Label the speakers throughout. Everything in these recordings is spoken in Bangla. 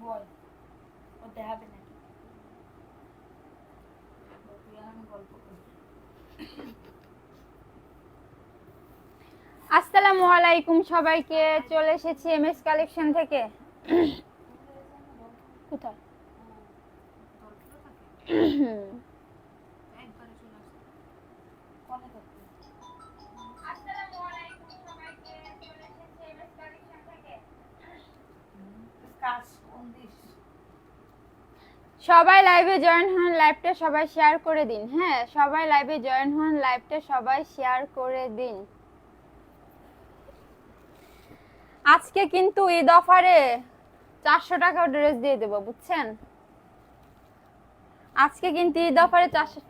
Speaker 1: বল ও দেখাবে নাকি তুই এখন গল্প কর।
Speaker 2: আসসালামু আলাইকুম সবাইকে, চলে এসেছি এমএস কালেকশন থেকে। কোথায়?
Speaker 1: একবারে চলে আসছে কোনে থাকতে
Speaker 2: আসসালামু আলাইকুম সবাইকে, চলে এসেছি এমএস কালেকশন থেকে।
Speaker 1: কাজ কোন দিস
Speaker 2: সবাই লাইভে জয়েন হন, লাইভটা সবাই শেয়ার করে দিন। হ্যাঁ, সবাই লাইভে জয়েন হন, লাইভটা সবাই শেয়ার করে দিন। আজকে কিন্তু ঈদ অফারে 400 টাকা ড্রেস দিয়ে দেবো, বুঝছেন? আজকে কিন্তু ঈদ অফারে 400।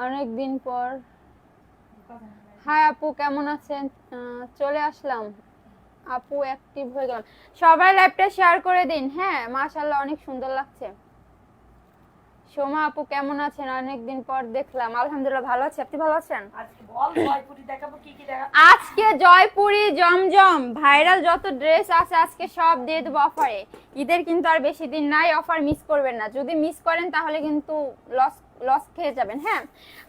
Speaker 2: অনেক দিন পর। হাই আপু, কেমন আছেন? চলে আসলাম আপু, অ্যাক্টিভ হয়ে গেলাম। সবাই লাইভটা শেয়ার করে দিন। হ্যাঁ, মাশাআল্লাহ অনেক সুন্দর লাগছে। সোমা আপু কেমন আছেন? অনেকদিন পর দেখলাম। আলহামদুলিল্লাহ ভালো আছি, আপনি ভালো আছেন?
Speaker 1: আজকে বল জয়পুরি দেখাবো কি কি দেখাবো
Speaker 2: আজকে জয়পুরি জমজম ভাইরাল যত ড্রেস আছে আজকে সব দিয়ে দেবো অফারে। ঈদের কিন্তু আর বেশি দিন নাই, অফার মিস করবেন না। যদি মিস করেন তাহলে কিন্তু লস লস খেয়ে যাবেন। হ্যাঁ,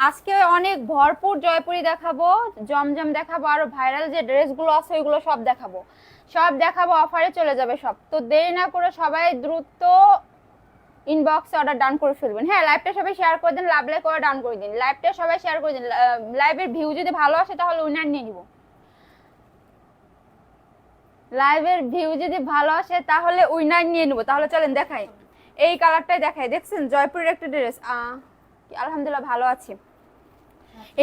Speaker 2: আজকে অনেক ভরপুর জয়পুরি দেখাবো, জমজম দেখাবো, আর ভাইরাল যে ড্রেসগুলো আছে ওইগুলো সব দেখাবো, সব দেখাবো। অফারে চলে যাবে সব। তো দেরি না করে সবাই দ্রুত ইনবক্সে অর্ডার ডান করে ফেলবেন। হ্যাঁ, লাইভটা সবাই শেয়ার করে দিন, লাভ লাইক করে ডান করে দিন। লাইভটা সবাই শেয়ার করে দিন। লাইভের ভিউ যদি ভালো আসে তাহলে উইনার নিয়ে নিব। লাইভের ভিউ যদি ভালো আসে তাহলে উইনার নিয়ে নিব। তাহলে চলেন দেখাই, এই কালারটাই দেখাই। দেখছেন জয়পুরের একটা ড্রেস, আলহামদুলিল্লাহ ভালো আছি।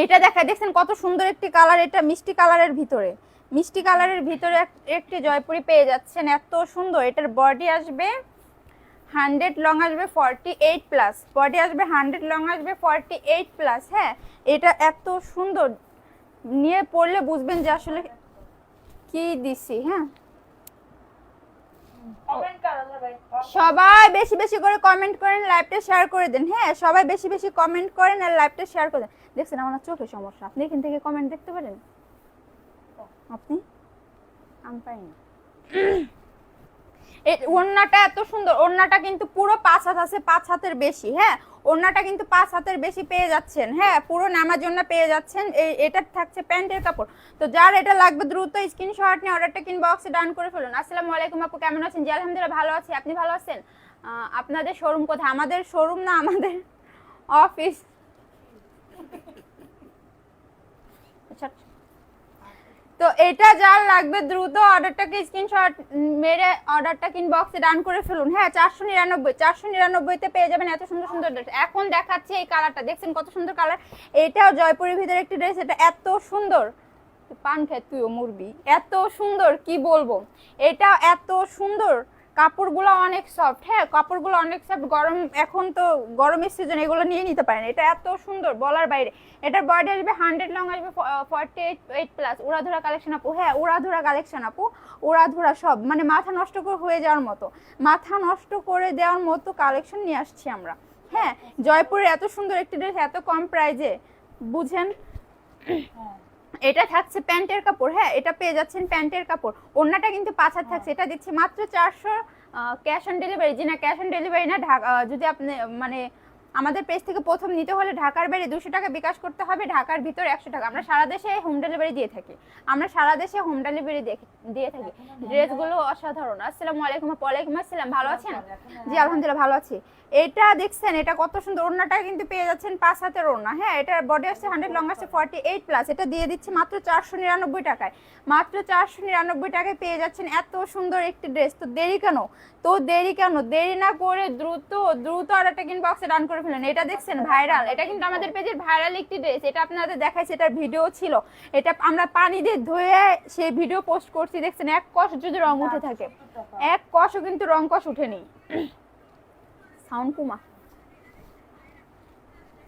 Speaker 2: এটা দেখাই, দেখছেন কত সুন্দর একটি কালার। এটা মিষ্টি কালারের ভিতরে, মিষ্টি কালারের ভিতরে একটি জয়পুরি পেয়ে যাচ্ছেন, এত সুন্দর। এটার বডি আসবে 100, লং আসবে 48 প্লাস। বডি আসবে 100, লং আসবে 48 প্লাস। হ্যাঁ, এটা এত সুন্দর, নিয়ে পড়লে বুঝবেন যে আসলে কি দিছি। হ্যাঁ,
Speaker 1: কমেন্ট করো ভাই
Speaker 2: সবাই বেশি বেশি করে কমেন্ট করেন, লাইভটা শেয়ার করে দেন। হ্যাঁ, সবাই বেশি বেশি কমেন্ট করেন আর লাইভটা শেয়ার করে দেন। দেখছেন আমার চোখে সমস্যা, আপনি এখান থেকে কমেন্ট দেখতে পারেন। আপনি আমি পাই না। ওড়নাটা এত সুন্দর, ওড়নাটা কিন্তু পুরো 5 হাত আছে, 5 হাতের বেশি। হ্যাঁ, ওড়নাটা কিন্তু 5 হাতের বেশি পেয়ে যাচ্ছেন। হ্যাঁ, পুরো নামার জন্য পেয়ে যাচ্ছেন। এটা থাকছে প্যান্টের কাপড়। তো যার এটা লাগবে দ্রুত স্ক্রিনশট নিয়ে অর্ডারটা ইনবক্সে ডান করে ফেলুন। আসসালামু আলাইকুম আপু, কেমন আছেন? জি আলহামদুলিল্লাহ ভালো আছি, আপনি ভালো আছেন? আপনাদের শোরুম কোথায়? আমাদের শোরুম না, আমাদের অফিস। আচ্ছা, তো এটা যার লাগবে দ্রুত অর্ডারটাকে স্ক্রিনশট মেরে অর্ডারটাকে ইনবক্সে ডান করে ফেলুন। হ্যাঁ, 499 তে পেয়ে যাবেন এত সুন্দর সুন্দর ড্রেস। এখন দেখাচ্ছি এই কালারটা, দেখছেন কত সুন্দর কালার। এটাও জয়পুরের ভিতরে একটি ড্রেস, এটা এত সুন্দর। পান খেয়ে তুইও মুরবি, এত সুন্দর কি বলবো। এটা এত সুন্দর, কাপড়গুলো অনেক সফট। হ্যাঁ, কাপড়গুলো অনেক সফট। গরম, এখন তো গরমের সিজন, এগুলো নিয়ে নিতে পারেন। এটা এত সুন্দর বলার বাইরে। এটার বডি আসবে 100, লং আসবে 48 প্লাস। উড়াধুরা কালেকশন আপু। হ্যাঁ, উড়াধুরা কালেকশন আপু, উড়াধুরা সব, মানে মাথা নষ্ট করে হয়ে যাওয়ার মতো, মাথা নষ্ট করে দেওয়ার মতো কালেকশন নিয়ে আসছি আমরা। হ্যাঁ, জয়পুরের এত সুন্দর একটি ড্রেস এত কম প্রাইজে, বুঝেন। এটা থাকছে প্যান্টের কাপড়। হ্যাঁ, এটা পেয়ে যাচ্ছেন প্যান্টের কাপড়। ওড়নাটা কিন্তু 5 হাত থাকছে। এটা দিচ্ছি মাত্র 400, ক্যাশ অন ডেলিভারি। জি না, ক্যাশ অন ডেলিভারি না। যদি আপনি মানে আমাদের পেজ থেকে প্রথম নিতে হলে ঢাকার বাইরে 200 টাকা বিকাশ করতে হবে, ঢাকার ভিতরে 100 টাকা। আমরা সারা দেশে হোম ডেলিভারি দিয়ে থাকি, আমরা সারা দেশে হোম ডেলিভারি দিয়ে থাকি। ড্রেসগুলো অসাধারণ। আসসালামু আলাইকুম। ওয়ালাইকুম আসসালাম, ভালো আছেন? জি আলহামদুলিল্লাহ ভালো আছি। এটা দেখছেন, এটা কত সুন্দর। ওড়নাটা কিন্তু পেয়ে যাচ্ছেন 5 হাতের ওড়না। হ্যাঁ, এটার বডি আসছে 100, লং আসছে 48 প্লাস। এটা দিয়ে দিচ্ছি মাত্র 499 টাকায়। মাত্র 499 টাকায় পেয়ে যাচ্ছেন এত সুন্দর একটি ড্রেস। তো দেরি কেন, দেরি না করে দ্রুত অর্ডারটা ইনবক্সে ডান করে ফেলেন। এটা দেখছেন ভাইরাল, এটা কিন্তু আমাদের পেজের ভাইরাল একটি ড্রেস। এটা আপনাদের দেখাইছে, এটার ভিডিও ছিল। এটা আমরা পানি দিয়ে ধুয়ে সেই ভিডিও পোস্ট করছি। দেখছেন এক কষ যদি রং উঠে থাকে, এক কষও কিন্তু রং কষ উঠেনি। সাউন্ড কুমা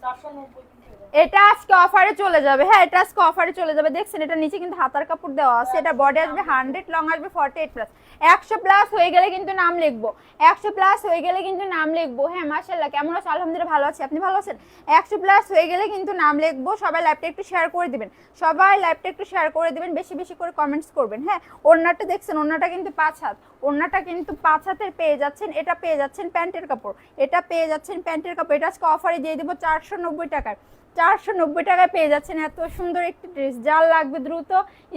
Speaker 1: 490 কিন্তু
Speaker 2: এটা আজকে অফারে চলে যাবে। হ্যাঁ, এটা আজকে অফারে চলে যাবে। দেখছেন এটা নিচে কিন্তু হাতার কাপড় দেওয়া আছে। এটা বডি আসবে 100, লং আসবে 48 প্লাস। 100 প্লাস হয়ে গেলে কিন্তু নাম লিখবো। 100 প্লাস হয়ে গেলে কিন্তু নাম লিখবো। হ্যাঁ, মাশাআল্লাহ, কেমন আছো? আলহামদুলিল্লাহ ভালো আছি। আপনি ভালো আছেন? 100 প্লাস হয়ে গেলে কিন্তু নাম লিখবো। সবাই লাইভটা একটু শেয়ার করে দিবেন। সবাই লাইভটা একটু শেয়ার করে দিবেন, বেশি বেশি করে কমেন্টস করবেন। হ্যাঁ, ওড়নাটা দেখছেন, ওড়নাটা কিন্তু 5 হাত। ওড়নাটা কিন্তু 5 হাতের পেয়ে যাচ্ছেন। এটা পেয়ে যাচ্ছেন প্যান্টের কাপড়। এটা পেয়ে যাচ্ছেন প্যান্টের কাপড়। এটা আজকে অফারে দিয়ে দেবো 490 টাকায়। 490 টাকায় পেয়ে যাচ্ছেন এত সুন্দর একটি ড্রেস। যার লাগবে দ্রুত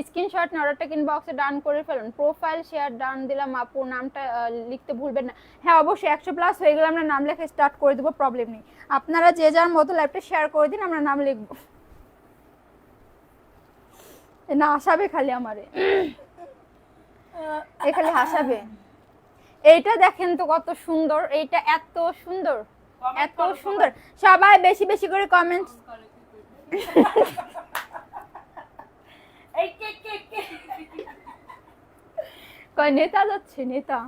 Speaker 2: স্ক্রিনশট নিয়ে অর্ডারটা ইনবক্সে ডান করে ফেলুন। প্রোফাইল শেয়ার ডান দিলাম, আপু নামটা লিখতে ভুলবেন না। হ্যাঁ, অবশ্যই 100 প্লাস হয়ে গেলে আমরা নাম লেখা স্টার্ট করে দেবো, প্রবলেম নেই। আপনারা যে যার মতো লাইভটা শেয়ার করে দিন, আমরা নাম লিখবো। না হাসাবে খালি আমারে, এ খালি হাসাবে। এইটা দেখেন তো কত সুন্দর, এইটা এত সুন্দর, এত সুন্দর। সবাই বেশি বেশি করে কমেন্টস।
Speaker 1: এই কে
Speaker 2: কয় নেতা যাচ্ছে, নেতা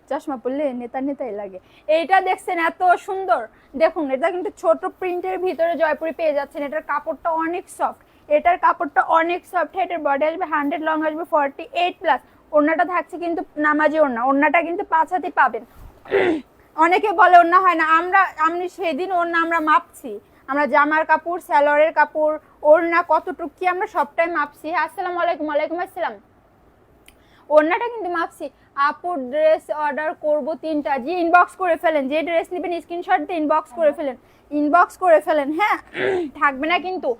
Speaker 2: চশমা পরলে নেতাই লাগে। এইটা দেখছেন এত সুন্দর। দেখুন এটা কিন্তু ছোট প্রিন্টের ভিতরে জয়পুরি পেয়ে যাচ্ছেন। এটার কাপড়টা অনেক সফট। এটার কাপড়টা অনেক সফট। এটার বডি আসবে 100, লং আসবে 48 প্লাস। ওড়নাটা থাকছে কিন্তু নামাজি ওড়না। ওড়নাটা কিন্তু 5 হাতে পাবেন। অনেকে বলে ওড়না হয় না। আমি সেদিন ওড়না আমরা মাপছি। আমরা জামার কাপড়, সালোয়ারের কাপড়, ওড়না কতটুকু কি আমরা সবটাই মাপছি। আসসালামু আলাইকুম। ওয়ালাইকুম আসসালাম। ওড়নাটা কিন্তু মাপছি। আপুর ড্রেস অর্ডার করব 3টা। জি, ইনবক্স করে ফেলেন। যে ড্রেস নেবেন স্ক্রিনশট দিয়ে ইনবক্স করে ফেলেন, ইনবক্স করে ফেলেন। হ্যাঁ, থাকবে না কিন্তু।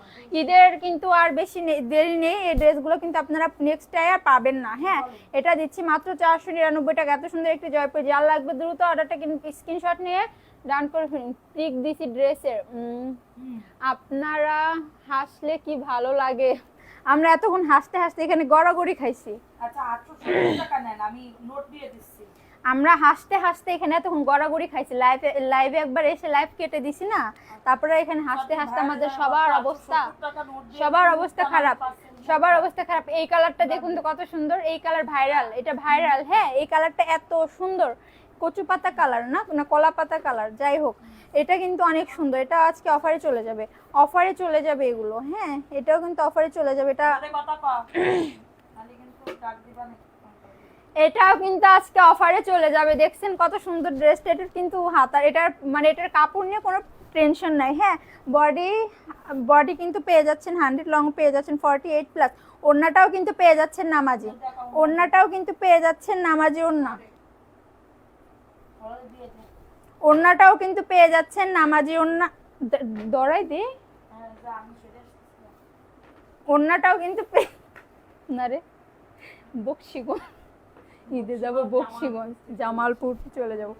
Speaker 2: ঈদের কিন্তু আর বেশি দেরি নেই। এই ড্রেসগুলো কিন্তু আপনারা নেক্সট টাইম আর পাবেন না। হ্যাঁ, এটা দিচ্ছি মাত্র 499 টাকা। এত সুন্দর একটি জয়পুরি। যার লাগবে দ্রুত অর্ডারটা কিন্তু স্ক্রিনশট নিয়ে ডান করে ফেলুন। পিক দিছি ড্রেসের। আপনারা হাসলে কি ভালো লাগে। আমরা এতক্ষণ হাসতে হাসতে এখানে গড়াগড়ি খাইছি।
Speaker 1: আচ্ছা 870 টাকা নেন, আমি নোট দিয়ে দিচ্ছি।
Speaker 2: আমরা হাসতে হাসতে এখানে এতক্ষণ গড়াগড়ি খাইছি। লাইভে একবার এসে লাইভ কেটে দিছি না, তারপরে এখানে হাসতে হাসতে আমাদের সবার অবস্থা খারাপ। সবার অবস্থা খারাপ। এই কালারটা দেখুন তো কত সুন্দর। এই কালার ভাইরাল, এটা ভাইরাল। হ্যাঁ, এই কালারটা এত সুন্দর। কচু পাতা কালার না, কলা পাতা কালার, যাই হোক এটা কিন্তু অনেক সুন্দর। এটা আজকে অফারে চলে যাবে, অফারে চলে যাবে এগুলো। হ্যাঁ, এটাও কিন্তু অফারে চলে যাবে। এটা এটাও কিন্তু আজকে অফারে চলে যাবে। দেখছেন কত সুন্দর ড্রেসটা। এটার কিন্তু হাতা, এটার মানে এটার কাপড় নিয়ে কোনো টেনশন নাই। হ্যাঁ, বডি কিন্তু পেয়ে যাচ্ছেন 100, লং পেয়ে যাচ্ছেন 48 প্লাস। ওড়নাটাও কিন্তু পেয়ে যাচ্ছেন নামাজি। ওড়নাটাও কিন্তু পেয়ে যাচ্ছেন নামাজি ওড়না। ওড়নাটাও কিন্তু পেয়ে যাচ্ছেন নামাজি ওড়না। দড়াই দে। ওড়নাটাও কিন্তু না রে, বক্সিগঞ্জ ঈদে যাবো, বক্সিগঞ্জ জামালপুর চলে যাব।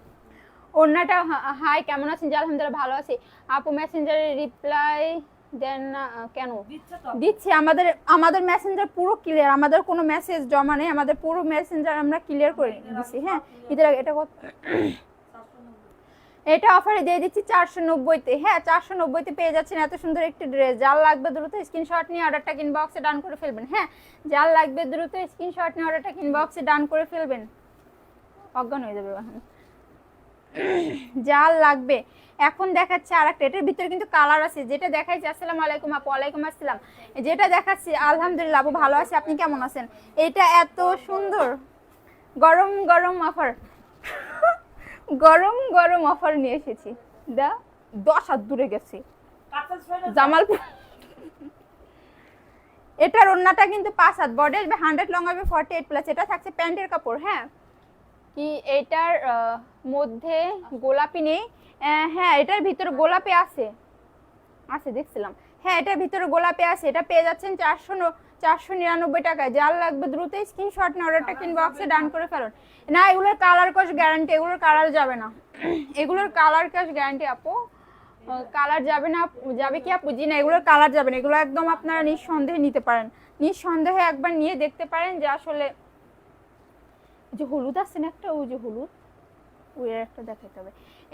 Speaker 2: ওড়নাটা। হাই, কেমন আছেন? জি আলহামদুলিল্লাহ ভালো আছি। আপু মেসেঞ্জারে রিপ্লাই দেন না কেন? দিচ্ছি। আমাদের মেসেঞ্জার পুরো ক্লিয়ার। আমাদের কোনো মেসেজ জমা নেই। আমাদের পুরো মেসেঞ্জার আমরা ক্লিয়ার করে দিচ্ছি। হ্যাঁ, ঈদের আগে এটা কত? এটা অফারে দিয়ে দিচ্ছি 490-তে। হ্যাঁ, 490-তে পেয়ে যাচ্ছেন এত সুন্দর একটি ড্রেস। যার লাগবে দ্রুত স্ক্রিনশট নিয়ে অর্ডারটা ইনবক্সে ডান করে ফেলবেন। হ্যাঁ, যার লাগবে দ্রুত স্ক্রিনশট নিয়ে অর্ডারটা ইনবক্সে ডান করে ফেলবেন। অজ্ঞান হয়ে যাবে এখন। যার লাগবে। এখন দেখাচ্ছে আরেকটা। এটার ভিতরে কিন্তু কালার আছে। যেটা দেখাইছি, আসসালামু আলাইকুম আপু। ওয়ালাইকুম আসসালাম। যেটা দেখাচ্ছি আলহামদুলিল্লাহ আপু ভালো আছি। আপনি কেমন আছেন? এটা এত সুন্দর। গরম গরম অফার, গরম গরম অফার নিয়ে এসেছি। 10 হাত দূরে গেছি জামালপুর। এটার ওড়নাটা কিন্তু 5 হাত, বডি আসবে 100, লং আসবে 48 প্লাস। এটা থাকছে প্যান্টের কাপড়। হ্যাঁ, কি এটার মধ্যে গোলাপি নেই? হ্যাঁ, এটার ভিতরে গোলাপি আছে, দেখছিলাম। হ্যাঁ, এটার ভিতরে গোলাপি আছে। এটা পেয়ে যাচ্ছেন 499 টাকায়। যার লাগবে দ্রুত স্ক্রিনশট নিয়ে অর্ডারটা ইনবক্সে ডান করে ফেলুন। না, এগুলোর কালার কস গ্যারান্টি। এগুলোর কালার যাবে না। এগুলোর কালার কস গ্যারান্টি আপু। কালার যাবে না? যাবে কি আপু? জি না, এগুলোর কালার যাবে না। এগুলো একদম আপনারা নিঃসন্দেহে নিতে পারেন। নিঃসন্দেহে একবার নিয়ে দেখতে পারেন যে আসলে যে হলুদ আছে না একটা, ওই যে হলুদ, ওই একটা দেখাতে হবে।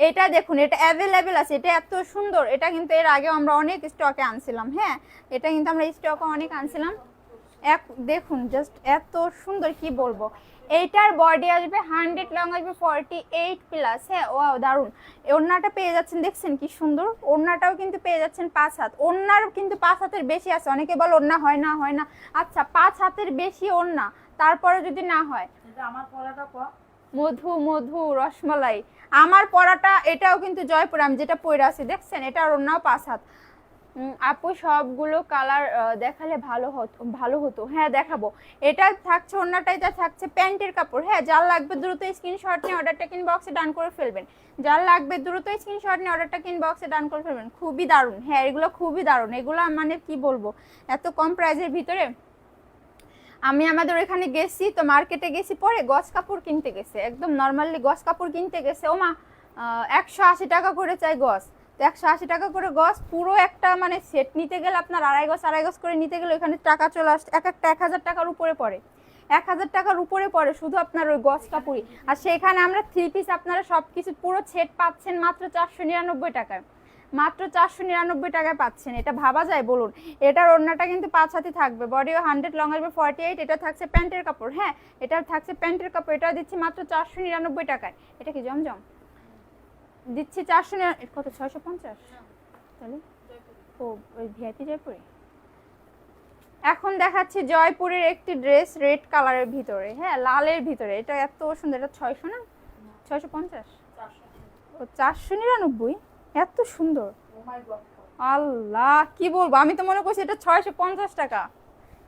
Speaker 2: এটা দেখুন, এটা অ্যাভেলেবেল আছে। এটা এত সুন্দর। এটা কিন্তু এর আগে আমরা অনেক স্টকে আনছিলাম। হ্যাঁ, এটা কিন্তু আমরা স্টকে অনেক আনছিলাম। দেখুন জাস্ট এত সুন্দর, কি বলবো। এইটার বডি আসবে 100 লং আসবে 48 প্লাস। হ্যাঁ ওয়াও দারুন। ওড়নাটা পেয়ে যাচ্ছেন, দেখছেন কি সুন্দর। ওড়নাটাও কিন্তু পেয়ে যাচ্ছেন 5 হাত। ওড়নার কিন্তু 5 হাতের বেশি আছে, অনেকে বলে ওড়না হয় না হয় না। আচ্ছা 5 হাতের বেশি ওড়না, তারপরে যদি না হয়
Speaker 1: আমার পরাটা
Speaker 2: মধু মধু রসমালাই। আমার পরাটা এটাও কিন্তু জয়পুর, আমি যেটা পরে আছি দেখছেন, এটার ওড়নাও 5 হাত। আপু সবগুলো কালার দেখালে ভালো হতো। হ্যাঁ দেখাবো। এটা থাকছে ওড়নাটা, এটা থাকছে প্যান্টের কাপড়। হ্যাঁ যার লাগবে দ্রুত স্ক্রিনশট নিয়ে অর্ডারটা ইনবক্সে ডান করে ফেলবেন। যার লাগবে দ্রুত স্ক্রিনশট নিয়ে অর্ডারটা ইনবক্সে ডান করে ফেলবেন। খুবই দারুণ। হ্যাঁ এগুলো খুবই দারুণ, এগুলো মানে কি বলবো, এত কম প্রাইসের ভিতরে। আমি আমাদের এখানে গেছি তো, মার্কেটে গেছি, পরে গস কাপড় কিনতে গেছে, একদম নর্মালি গস কাপড় কিনতে গেছে, ওমা 180 টাকা করে চাই গস। তো 180 টাকা করে গস, পুরো একটা মানে সেট নিতে গেলে আপনার আড়াই গজ করে নিতে গেলে ওখানে টাকা চলে আসছে এক একটা 1000 টাকার উপরে পড়ে। 1000 টাকার উপরে পড়ে শুধু আপনার ওই গস কাপড়ই। আর সেখানে আমরা 3 পিস আপনারা সব কিছু পুরো সেট পাচ্ছেন মাত্র 499 টাকায়। মাত্র 499 টাকায় পাচ্ছেন, এটা ভাবা যায় বলুন। এটার ওড়নাটা কিন্তু 5 হাতি থাকবে, বডিও 100 লং আসবে 48। এটা থাকছে প্যান্টের কাপড়। হ্যাঁ এটা থাকছে প্যান্টের কাপড়, এটা দিচ্ছি মাত্র 499 টাকায়। এটা কি জমজম দিচ্ছি 400 কত 650 তাহলে ও ওই ভিআইপি জয়পুরে। এখন দেখাচ্ছি জয়পুরের একটি ড্রেস রেড কালারের ভিতরে, হ্যাঁ লালের ভিতরে। এটা এত সুন্দর, এটা 600 না 650 ও 499, এত সুন্দর। আল্লাহ কি বলবো, আমি তো মনে করছি এটা 650 টাকা।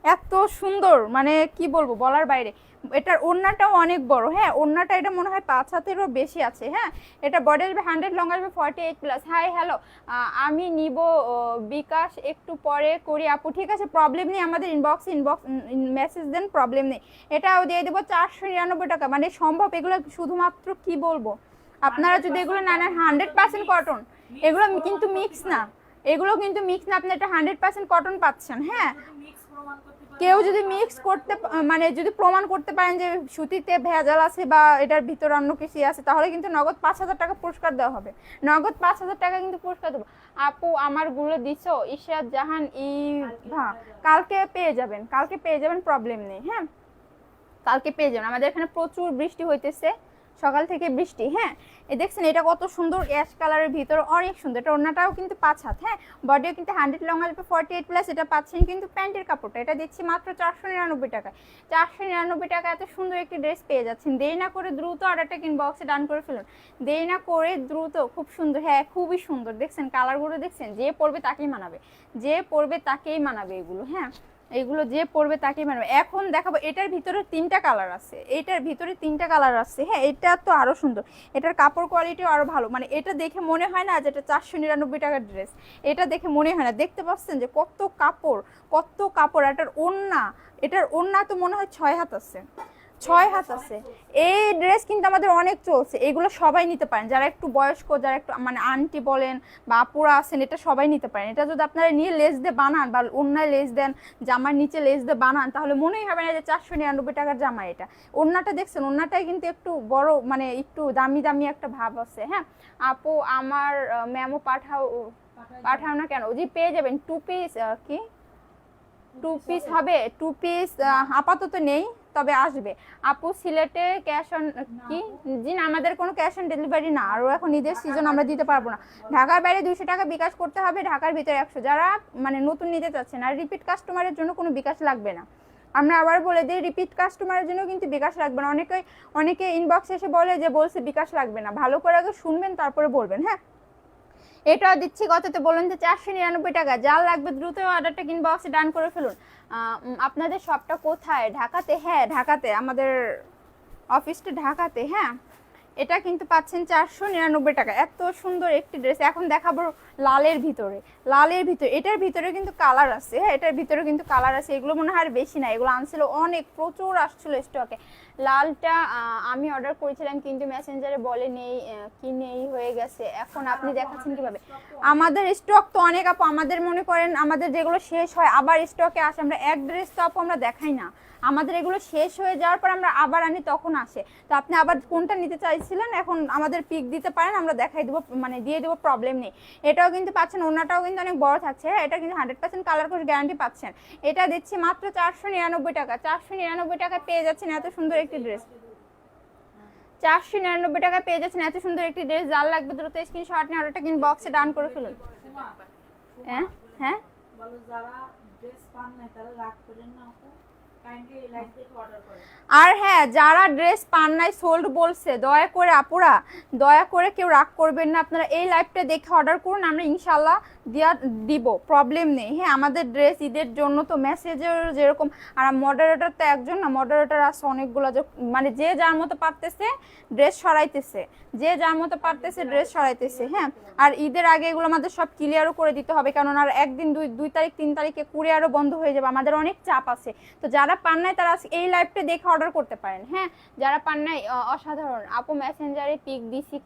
Speaker 2: এত সুন্দর মানে কি বলবো বলার বাইরে। এটার ওড়নাটাও অনেক বড়। হ্যাঁ ওড়নাটা এটা মনে হয় 5 হাতেরও বেশি আছে। হ্যাঁ এটা বডি আসবে 100 লং আসবে 48 প্লাস। হাই হ্যালো, আমি নিব বিকাশ একটু পরে করি আপু। ঠিক আছে প্রবলেম নেই, আমাদের ইনবক্স মেসেজ দেন, প্রবলেম নেই। এটাও দিয়ে দেবো 499 টাকা। মানে সম্ভব, এগুলো শুধুমাত্র কি বলবো, আপনারা যদি এগুলো না নেন 100% কটন, এগুলো কিন্তু মিক্স না, এগুলো কিন্তু মিক্স না, আপনি এটা 100% কটন পাচ্ছেন। হ্যাঁ কেউ যদি মিক্স করতে মানে যদি প্রমাণ করতে পারেন যে সুতিতে ভেজাল আছে বা এটার ভিতরে অন্য কিছু আছে, তাহলে কিন্তু নগদ 5000 টাকা পুরস্কার দেওয়া হবে। নগদ 5000 টাকা কিন্তু পুরস্কার দেবো। আপু আমার গুলো দিছো ইশরাত জাহান হ্যাঁ কালকে পেয়ে যাবেন, কালকে পেয়ে যাবেন, প্রবলেম নেই। হ্যাঁ কালকে পেয়ে যাবেন। আমাদের এখানে প্রচুর বৃষ্টি হইতেছে, সকাল থেকে বৃষ্টি। হ্যাঁ এই দেখছেন এটা কত সুন্দর অ্যাশ কালারের ভিতর, অনেক সুন্দর। এটা ওড়নাটাও কিন্তু 5 হাত। হ্যাঁ বডিও কিন্তু 100 লং আসবে 48 প্লাস। এটা পাচ্ছেন কিন্তু প্যান্টের কাপড়টা, এটা দিচ্ছি মাত্র 499 টাকায়। 499 টাকা এত সুন্দর একটি ড্রেস পেয়ে যাচ্ছেন। দেরি না করে দ্রুত অর্ডারটা ইনবক্সে ডান করে ফেলুন, দেরি না করে দ্রুত। খুব সুন্দর, হ্যাঁ খুবই সুন্দর। দেখছেন কালারগুলো দেখছেন, যে পরবে তাকেই মানাবে, যে পরবে তাকেই মানাবে এগুলো। হ্যাঁ এগুলো যে পরবে তাকেই মানাবে। এখন দেখাবো এটার ভিতরে 3টা কালার আছে, এটার ভিতরে 3টা কালার আছে। হ্যাঁ এটা তো আরো সুন্দর, এটার কাপড় কোয়ালিটিও আরো ভালো। মানে এটা দেখে মনে হয় না যে এটা 499 টাকার ড্রেস, এটা দেখে মনে হয় না। দেখতে পাচ্ছেন যে কত কাপড়, কত কাপড়। এটার ওড়না তো মনে হয় 6 হাত আছে, 6 হাত আছে। এই ড্রেস কিন্তু আমাদের অনেক চলছে, এগুলো সবাই নিতে পারেন, যারা একটু বয়স্ক, যারা একটু মানে আন্টি বলেন বা আপুরা আছেন, এটা সবাই নিতে পারেন। এটা যদি আপনারা নিয়ে লেস দিয়ে বানান বা ওড়নায় লেস দেন, জামার নিচে লেস দিয়ে বানান, তাহলে মনেই হবে না যে 499 টাকার জামা। এটা ওড়নাটা দেখছেন, ওড়নাটাই কিন্তু একটু বড়, মানে একটু দামি দামি একটা ভাব আছে। হ্যাঁ আপু আমার মেমো পাঠাও না কেন, জি পেয়ে যাবেন। 2 পিস কি 2 পিস হবে, 2 পিস আপাতত নেই, তবে আসবে। আপু সিলেটে ক্যাশ অন কি, জি না আমাদের কোনো ক্যাশ অন ডেলিভারি না, আরও এখন ঈদের সিজন আমরা দিতে পারবো না। ঢাকার বাইরে 200 টাকা বিকাশ করতে হবে, ঢাকার ভিতরে 100। যারা মানে নতুন নিতে চাচ্ছেন, আর রিপিট কাস্টমারের জন্য কোনো বিকাশ লাগবে না। আমরা আবার বলে দিই রিপিট কাস্টমারের জন্য কিন্তু বিকাশ লাগবে না। অনেকে ইনবক্স এসে বলে যে বলছে বিকাশ লাগবে না, ভালো করে আগে শুনবেন তারপরে বলবেন। হ্যাঁ এটাও দিচ্ছি কততে বলুন যে 499 টাকা। যার লাগবে দ্রুত অর্ডারটা ইনবক্সে ডান করে ফেলুন। আপনাদের শপটা কোথায়? ঢাকাতে। হ্যাঁ ঢাকাতে, আমাদের অফিসটা ঢাকাতে। হ্যাঁ এটা কিন্তু পাচ্ছেন 499 টাকা। এত সুন্দর একটি ড্রেস। এখন দেখাবো লালের ভিতরে, লালের ভিতরে। এটার ভিতরে কিন্তু কালার আছে। হ্যাঁ এটার ভিতরে কিন্তু কালার আছে। এগুলো মনে হয় আর বেশি না, এগুলো আনছিল অনেক, প্রচুর আসছিল স্টকে। লালটা আমি অর্ডার করেছিলাম কিন্তু মেসেঞ্জারে বলে নেই, কি নেই হয়ে গেছে। এখন আপনি দেখাচ্ছেন কিভাবে? আমাদের স্টক তো অনেক আপু, আমাদের মনে করেন আমাদের যেগুলো শেষ হয় আবার স্টকে আসে। আমরা এক ড্রেস তো আপু আমরা দেখাই না, আমাদের এগুলো শেষ হয়ে যাওয়ার পর আমরা আবার আনি, তখন আসে। তো আপনি আবার কোনটা নিতে চাইছিলেন এখন আমাদের পিক দিতে পারেন, আমরা দেখাই দেবো, মানে দিয়ে দেবো, প্রবলেম নেই। এটাও কিন্তু পাচ্ছেন, ওনাটাও কিন্তু অনেক বড় থাকছে, হ্যাঁ এটা কিন্তু 100% কালার কোর্স গ্যারান্টি পাচ্ছেন। এটা দিচ্ছি মাত্র 499 টাকা। 499 টাকায় পেয়ে যাচ্ছেন এত সুন্দর একটি ড্রেস। 499 টাকায় পেয়ে যাচ্ছেন এত সুন্দর একটি ড্রেস। যার লাগবে দ্রুত স্ক্রিনশট নিয়ে অর্ডারটা কিন্তু বক্সে ডান করে ফেলুন। হ্যাঁ হ্যাঁ
Speaker 1: বলো যারা ড্রেস পান না তারা রাগ করেন না আপু, কাইন্ডলি এই লাইভ থেকে অর্ডার করেন।
Speaker 2: আর হ্যাঁ, যারা ড্রেস পান নাই সোল্ড বলছে, দয়া করে আপুরা, দয়া করে কেউ রাগ করবেন না, আপনারা এই লাইভটা দেখে অর্ডার করুন, আমরা ইনশাল্লাহ দিব, প্রবলেম নেই। হ্যাঁ আমাদের ড্রেস ঈদের জন্য তো মেসেজের যেরকম, আর মডারেটর তো একজন না, মডারেটর আছে অনেকগুলো, মানে যে যার মতো পারতেছে ড্রেস সরাইতেছে, যে যার মতো পারতেছে ড্রেস সরাইতেছে। হ্যাঁ আর ঈদের আগে এগুলো আমাদের সব ক্লিয়ারও করে দিতে হবে, কারণ আর একদিন 2 তারিখ 3 তারিখে কুরিয়ারও বন্ধ হয়ে যাবে, আমাদের অনেক চাপ আছে। তো যারা পান নাই তারা এই লাইভটা দেখে অর্ডার করতে পারেন। হ্যাঁ যারা পান নাই, অসাধারণ আপু, মেসেঞ্জারে পিক দিছি,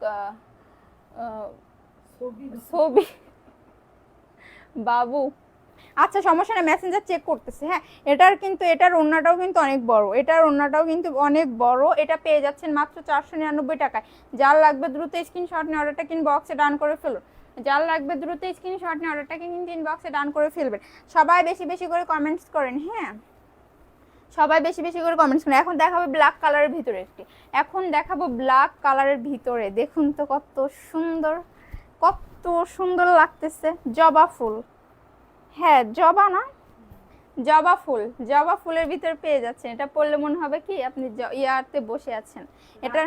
Speaker 2: ছবি বাবু, আচ্ছা সমস্যা না, মেসেঞ্জার চেক করতেছে। হ্যাঁ এটার কিন্তু, এটার ওড়নাটাও কিন্তু অনেক বড়, এটার ওড়নাটাও কিন্তু অনেক বড়। এটা পেয়ে যাচ্ছেন মাত্র 499 টাকায়। যার লাগবে দ্রুত স্ক্রিনশট নিয়ে অর্ডারটা কিন্তু বক্সে ডান করে ফেলুন। যার লাগবে দ্রুত স্ক্রিনশট নিয়ে অর্ডারটা কিন্তু ইনবক্সে ডান করে ফেলবেন। সবাই বেশি বেশি করে কমেন্টস করেন, হ্যাঁ সবাই বেশি বেশি করে কমেন্টস করেন। এখন দেখাবো ব্ল্যাক কালারের ভিতরে একটি, এখন দেখাবো ব্ল্যাক কালারের ভিতরে, দেখুন তো কত সুন্দর, কত সুন্দর লাগতেছে, জবা ফুল, হ্যাঁ জবা না, জবা ফুল, জবা ফুলের ভিতরে পেয়ে যাচ্ছেন। এটা পরলে মনে হবে কি আপনি ইয়াতে বসে আছেন। এটা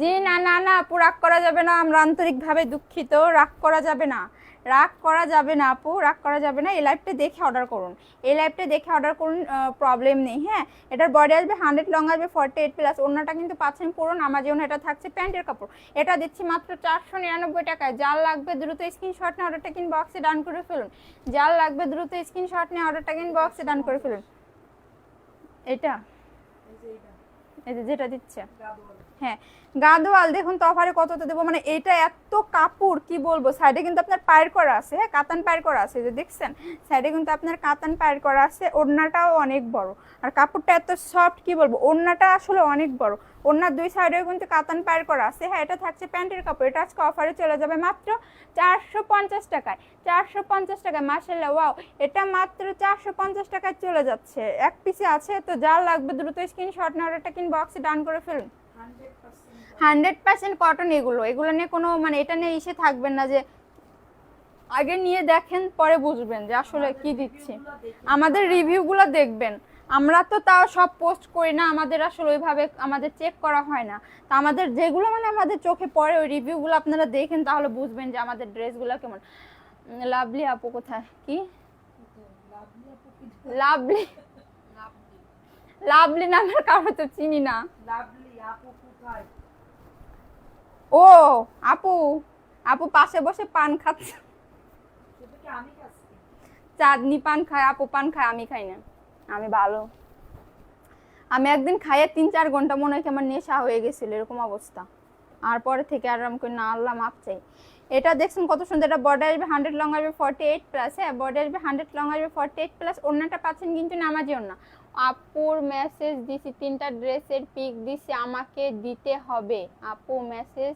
Speaker 2: জি না না না আপু, রাগ করা যাবে না, আমরা আন্তরিকভাবে দুঃখিত, রাগ করা যাবে না, রাগ করা যাবে না আপু, রাগ করা যাবে না। এই লাইভটা দেখে অর্ডার করুন, এই লাইভটা দেখে অর্ডার করুন, প্রবলেম নেই। হ্যাঁ এটার বডি আসবে 100 লং আসবে 48+, ওড়নাটা কিন্তু পাচ্ছেন পুরো নামাজি ওড়না, এটা থাকছে প্যান্টের কাপড়। এটা দিচ্ছি মাত্র 499 টাকায়। যার লাগবে দ্রুত স্ক্রিনশট নিয়ে অর্ডারটা কিন্তু বক্সে ডান করে ফেলুন। যার লাগবে দ্রুত স্ক্রিনশট নিয়ে অর্ডারটা কিন্তু বক্সে ডান করে ফেলুন। এটা এই যেটা দিচ্ছে, হ্যাঁ গাদোয়াল, দেখুন তো অফারে কততে দেবো, মানে এটা এত কাপড় কি বলবো। সাইডে কিন্তু আপনার পায়ের করা আছে, হ্যাঁ কাতান পায়ের করা আছে, যে দেখছেন সাইডে কিন্তু আপনার কাতান পায়ের করা আছে। ওড়নাটাও অনেক বড়, আর কাপড়টা এত সফট কি বলবো, ওড়নাটা আসলে অনেক বড়, ওড়নার 2 সাইডেও কিন্তু কাতান পায়ের করা আছে। হ্যাঁ এটা থাকছে প্যান্টের কাপড়। এটা আজকে অফারে চলে যাবে মাত্র 450 টাকায়। 450 টাকায়, মাশাআল্লাহ ওয়াও, এটা মাত্র 450 টাকায় চলে যাচ্ছে, এক পিসে আছে। তো যার লাগবে দ্রুত স্ক্রিনশট নিয়ে অর্ডারটা কিন্তু বক্সে ডান করে ফেলুন। 100% কটন, এগুলো নিয়ে কোনো মানে এটা নিয়ে ইসে থাকবেন না, যে আগে নিয়ে দেখেন পরে বুঝবেন যে আসলে কি দিচ্ছি। আমাদের রিভিউগুলো দেখবেন, আমরা তো তাও সব পোস্ট করি না, আমাদের আসলে ওইভাবে আমাদের চেক করা হয় না। তো আমাদের যেগুলো মানে আমাদের চোখে পড়ে ওই রিভিউগুলো আপনারা দেখেন, তাহলে বুঝবেন যে আমাদের ড্রেসগুলো কেমন। লাভলি আপু কোথায়, কি লাভলি, লাভলি নামের কারো তো চিনি না।
Speaker 1: লাভলি আপু কোথায়?
Speaker 2: ও আপু, আপু পাশে বসে পান খাচ্ছে,
Speaker 1: সেটা কি আমি খাচ্ছি?
Speaker 2: চাঁদনি পান খায়, আপু পান খায়, আমি খাই না। আমি ভালো, আমি একদিন খাইয়ে 3-4 ঘন্টা মনে হয় আমার নেশা হয়ে গেছিল, এরকম অবস্থা। আর পরে থেকে আর আমি কই না, আল্লাহ মাপ চাই। এটা দেখছেন কত সুন্দর, এটা বডি আসবে 100 লং আসবে 48+, হ্যাঁ বডি আসবে 100 লং আসবে 48+। ওড়নাটা পাচ্ছেন কিন্তু নামাজি ওড়না। আপুর মেসেজ দিছি, 3টা ড্রেসের পিক দিছি, আমাকে দিতে হবে। আপু মেসেজ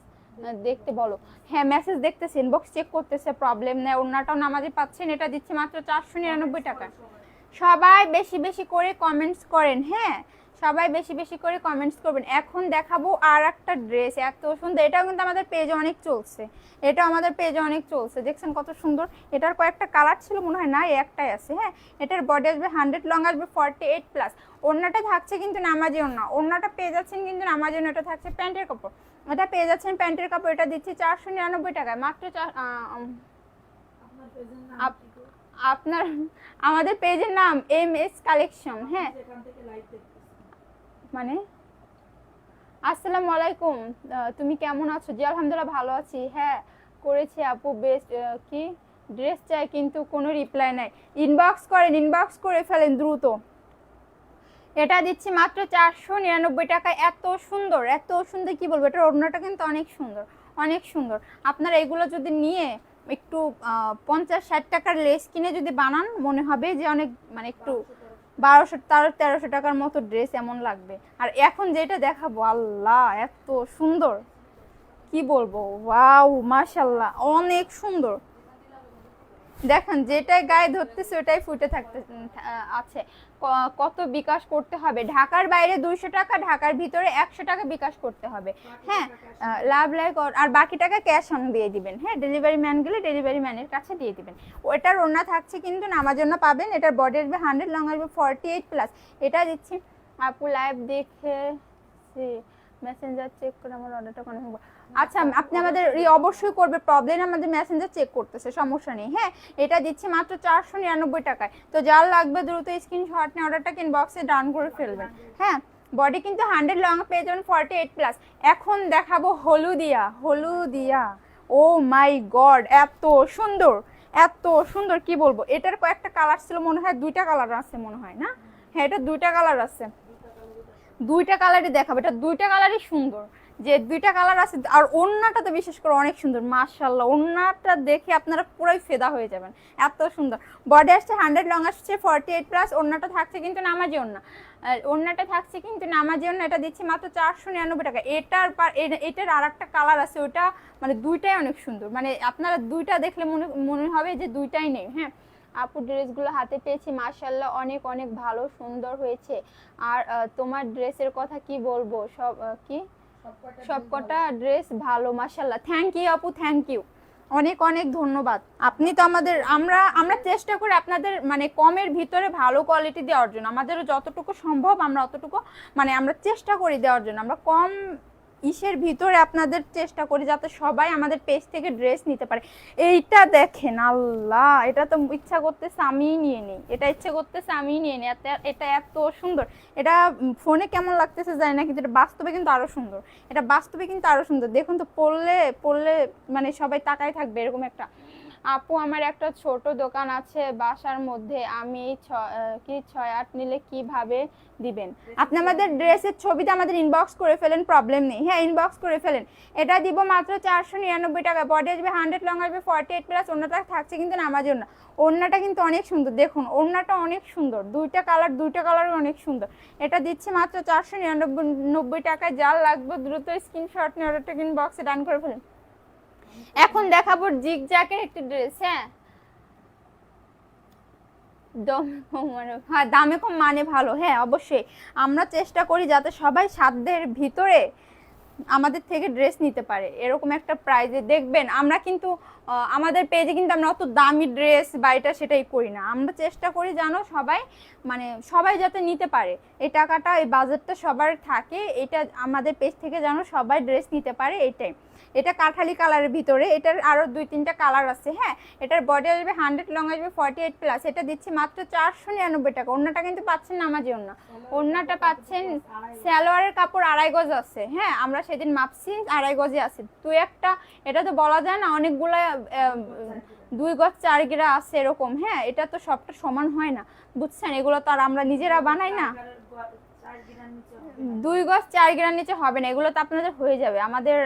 Speaker 2: দেখতে বলো, হ্যাঁ মেসেজ দেখতেছি, ইনবক্স চেক করতেছে, প্রবলেম নেই। ওড়নাটাও নামাজি পাচ্ছেন, এটা দিচ্ছি মাত্র 499 টাকা। সবাই বেশি বেশি করে কমেন্টস করেন, হ্যাঁ সবাই বেশি বেশি করে কমেন্টস করবেন। এখন দেখাবো আর একটা ড্রেস, এত সুন্দর, এটাও কিন্তু আমাদের পেজে অনেক চলছে, এটা আমাদের পেজে অনেক চলছে, দেখছেন কত সুন্দর। এটার কয়েকটা কালার ছিল মনে হয়, না একটাই আছে। হ্যাঁ এটার বডি আসবে 100 লং আসবে 48+। ওড়নাটা থাকছে কিন্তু নামাজি ওড়না, ওড়নাটা পেয়ে যাচ্ছেন কিন্তু নামাজি ওড়না, এটা থাকছে প্যান্টের কাপড়, এটা পেয়ে যাচ্ছেন প্যান্টের কাপড়। এটা দিচ্ছি 499 টাকায় মাত্র। আপনার আমাদের পেজের নাম MS কালেকশন। হ্যাঁ মানে আসসালামু আলাইকুম, তুমি কেমন আছো? জি আলহামদুলিল্লাহ ভালো আছি। হ্যাঁ করেছি আপু, বেস্ট কি ড্রেস চাই কিন্তু কোনো রিপ্লাই নাই, ইনবক্স করেন, ইনবক্স করে ফেলেন দ্রুত। এটা দিচ্ছি মাত্র 499 টাকায়। এত সুন্দর, এত সুন্দর কি বলবো, এটার ওড়নাটা কিন্তু অনেক সুন্দর, অনেক সুন্দর। আপনারা এগুলো যদি নিয়ে একটু 50-60 টাকার লেস কিনে যদি বানান, মনে হবে যে অনেক মানে একটু 1200-1300 টাকার মতো ড্রেস এমন লাগবে। আর এখন যেটা দেখাবো, আল্লাহ এত সুন্দর, কি বলবো, ওয়াও মাশাআল্লাহ অনেক সুন্দর। দেখেন যেটাই গায়ে ধরতেছে ওটাই ফুটে থাকতে আছে। কত বিকাশ করতে হবে, ঢাকার বাইরে 200 টাকা, ঢাকার ভিতরে 100 টাকা বিকাশ করতে হবে। হ্যাঁ, লাভ লাইক আর বাকি টাকা ক্যাশ অন দিয়ে দিবেন। হ্যাঁ, ডেলিভারি ম্যান গেলে ডেলিভারি ম্যানের কাছে দিয়ে দিবেন। ওটার ওড়না থাকছে কিন্তু নামার জন্য পাবেন। এটার বডি আসবে 100, লং আসবে 48+। এটা দিচ্ছি আপু লাইভ দেখে মেসেঞ্জার চেক করে আমার অর্ডারটা কনফার্ম। আচ্ছা, আপনি আমাদের অবশ্যই করবে, প্রবলেম আমাদের মেসেঞ্জার চেক করতেছে, সমস্যা নেই। হ্যাঁ, এটা দিচ্ছি মাত্র 499 টাকায়। তো যার লাগবে দ্রুত স্ক্রিনশট নিয়ে অর্ডারটা ইনবক্সে ডাউন করে ফেলবেন। হ্যাঁ, বডি কিন্তু 100, লং পেয়ে যাবেন 48+। এখন দেখাবো হলুদিয়া। ও মাই গড, এত সুন্দর, এত সুন্দর, কি বলবো। এটার কয়েকটা কালার ছিল মনে হয়, 2টা কালার আছে মনে হয় না? হ্যাঁ, এটা 2টা কালার আছে, 2টা কালারই দেখাবো। এটা 2টা কালারই সুন্দর, যে 2টা কালার আছে। আর ওড়নাটা তো বিশেষ করে অনেক সুন্দর মাশাআল্লাহ, ওড়নাটা দেখে আপনারা পুরাই ফেদা হয়ে যাবেন, এত সুন্দর। বডি আসছে 100, লং আসছে 48+। ওড়নাটা থাকছে কিন্তু নামাজি ওড়না, ওড়নাটা থাকছে কিন্তু নামাজি ওড়না। এটা দিচ্ছি মাত্র 499 টাকা। এটার আর একটা কালার আছে, ওটা মানে 2টাই অনেক সুন্দর, মানে আপনারা 2টা দেখলে মনে হবে যে 2টাই নেই। হ্যাঁ, আপু ড্রেসগুলো হাতে পেয়েছি মাশাআল্লাহ, অনেক অনেক ভালো সুন্দর হয়েছে। আর তোমার ড্রেসের কথা কি বলবো, সবকটা ড্রেস ভালো মাশাআল্লাহ। থ্যাংক ইউ আপু, থ্যাংক ইউ, অনেক অনেক ধন্যবাদ। আপনি তো আমাদের, আমরা চেষ্টা করি আপনাদের মানে কমের ভিতরে ভালো কোয়ালিটি দেওয়ার জন্য। আমাদেরও যতটুকু সম্ভব আমরা অতটুকু মানে আমরা চেষ্টা করি দেওয়ার জন্য। আমরা কম ইসের ভিতরে আপনাদের চেষ্টা করি যাতে সবাই আমাদের পেজ থেকে ড্রেস নিতে পারে। এইটা দেখেন আল্লাহ, এটা তো ইচ্ছা করতেছে আমিই নিয়ে নিই, এটা ইচ্ছে করতেছে আমিই নিয়ে নিই। এটা এত সুন্দর, এটা ফোনে কেমন লাগতেছে জানি না, কিন্তু এটা বাস্তবে কিন্তু আরো সুন্দর। এটা বাস্তবে কিন্তু আরো সুন্দর, দেখুন তো, পরলে মানে সবাই তাকাই থাকবে এরকম একটা। আপু আমার একটা ছোট দোকান আছে বাসার মধ্যে, আমি 6-8 নিলে কিভাবে দিবেন? আপনি আমাদের ড্রেসের ছবিতে আমাদের ইনবক্স করে ফেলেন, প্রবলেম নেই। হ্যাঁ, ইনবক্স করে ফেলেন। এটা দিব মাত্র 499 টাকা। বডি আসবে 100, লং আসবে 48+। ওড়নাটা থাকছে কিন্তু নামাজি ওড়না। ওড়নাটা কিন্তু অনেক সুন্দর, দেখুন ওড়নাটা অনেক সুন্দর, 2টা কালার অনেক সুন্দর। এটা দিচ্ছে মাত্র 499 টাকায়। যার লাগবে দ্রুত স্ক্রিনশট নিয়ে অর্ডারটা ইনবক্সে ডান করে ফেলেন। এখন দেখাবো জিগজ্যাগের একটি ড্রেস। হ্যাঁ, দামে কম মানে ভালো। হ্যাঁ, অবশ্যই আমরা চেষ্টা করি যাতে সবাই সাধ্যের ভিতরে আমাদের থেকে ড্রেস নিতে পারে, এরকম একটা প্রাইজে। দেখবেন আমরা কিন্তু আমাদের পেজে কিন্তু আমরা অত দামি ড্রেস বা এটা সেটাই করি না। আমরা চেষ্টা করি জানো সবাই যাতে নিতে পারে, এই টাকাটা, এই বাজেটটা সবার থাকে, এটা আমাদের পেজ থেকে যেন সবাই ড্রেস নিতে পারে, এটাই। এটা কাঠালি কালারের ভিতরে, এটার আরো 2-3টা কালার আছে। হ্যাঁ, এটার বডি আসবে 100, লং আসবে 48+। এটা দিচ্ছি মাত্র 499 টাকা। ওড়নাটা কিন্তু পাচ্ছেন নামাজি ওড়না, ওড়নাটা পাচ্ছেন। সালোয়ারের কাপড় 2.5 গজ আছে। হ্যাঁ, আমরা সেদিন মাপছি 2.5 গজে আছে। এটা তো বলা যায় না, অনেকগুলা 2 গজ 4 গিরা আছে এরকম। হ্যাঁ, এটা তো সবটা সমান হয় না, বুঝছেন, এগুলো তো আর আমরা নিজেরা বানাই না। 2 গজ 4 গিরার নিচে হবে না, এগুলো তো আপনাদের হয়ে যাবে। আমাদের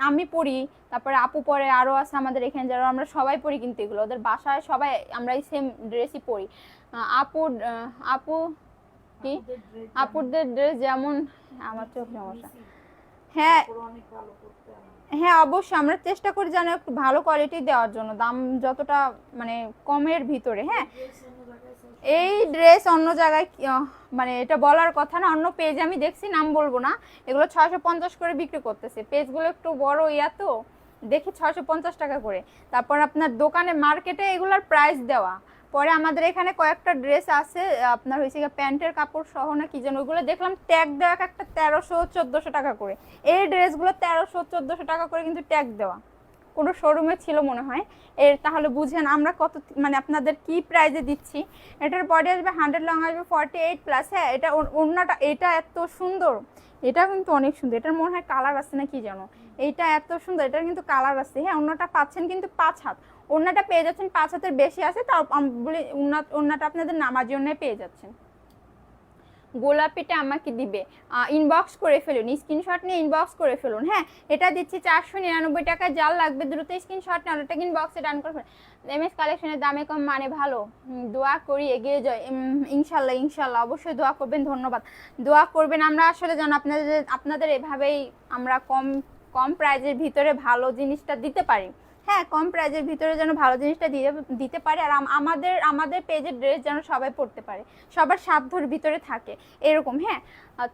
Speaker 2: আমি পরি, তারপরে আপু পরে, আরো আছে আমাদের এখানে যারা, আমরা সবাই পরি কিন্তু এগুলো, ওদের বাসায় সবাই আমরা এই সেম ড্রেসই পরি। আপুদের ড্রেস যেমন আমার চোখ সমস্যা। হ্যাঁ হ্যাঁ, অবশ্যই আমরা চেষ্টা করি যেন একটু ভালো কোয়ালিটি দেওয়ার জন্য, দাম যতটা মানে কমের ভিতরে। হ্যাঁ, এই ড্রেস অন্য জায়গায় মানে এটা বলার কথা না, অন্য পেজে আমি দেখছি, নাম বলবো না, এগুলো 650 করে বিক্রি করতেছে। পেজগুলো একটু বড় তো দেখি 650 টাকা করে। তারপর আপনার দোকানে মার্কেটে এগুলোর প্রাইস দেওয়া। পরে আমাদের এখানে কয়েকটা ড্রেস আছে আপনার হয়েছে প্যান্টের কাপড় সহ না কি যেন, ওইগুলো দেখলাম ট্যাগ দেওয়া একটা 1300-1400 টাকা করে। এই ড্রেসগুলো 1300-1400 টাকা করে কিন্তু ট্যাগ দেওয়া, কোনো শোরুমে ছিল মনে হয়। তাহলে বুঝেন আমরা কত মানে আপনাদের কি প্রাইজে দিচ্ছি। এটার বডি আসবে 100, লং আসবে 48+। হ্যাঁ, এটা ওড়নাটা, এটা এত সুন্দর, এটা কিন্তু অনেক সুন্দর। এটার মনে হয় কালার আছে না কি জানো, এইটা এত সুন্দর, এটার কিন্তু কালার আছে। হ্যাঁ, ওড়নাটা পাচ্ছেন কিন্তু 5 হাত, ওড়নাটা পেয়ে যাচ্ছেন 5 হাতের বেশি আছে, তাও বলি ওড়নাটা আপনাদের নামাজি ওড়নায় পেয়ে যাচ্ছেন। গোলাপিটা আমাকে দিবে, ইনবক্স করে ফেলুন, স্ক্রিনশট নিয়ে ইনবক্স করে ফেলুন। হ্যাঁ, এটা দিচ্ছি 499 টাকা, যার লাগবে দ্রুত স্ক্রিনশট নিয়ে অর্ডারটা ইনবক্সে ডান করে ফেলুন। এমএস কালেকশনের দামে কম মানে ভালো, দোয়া করি এগিয়ে যায়। ইনশাল্লাহ ইনশাল্লাহ, অবশ্যই দোয়া করবেন, ধন্যবাদ। দোয়া করবেন, আমরা আসলে যেন আপনাদের এভাবেই আমরা কম কম প্রাইজের ভিতরে ভালো জিনিসটা দিতে পারি। হ্যাঁ, কম প্রাইজের ভিতরে যেন ভালো জিনিসটা দিতে পারে, আর আমাদের পেজের ড্রেস যেন সবাই পরতে পারে, সবার সাধ্যর ভিতরে থাকে এরকম। হ্যাঁ,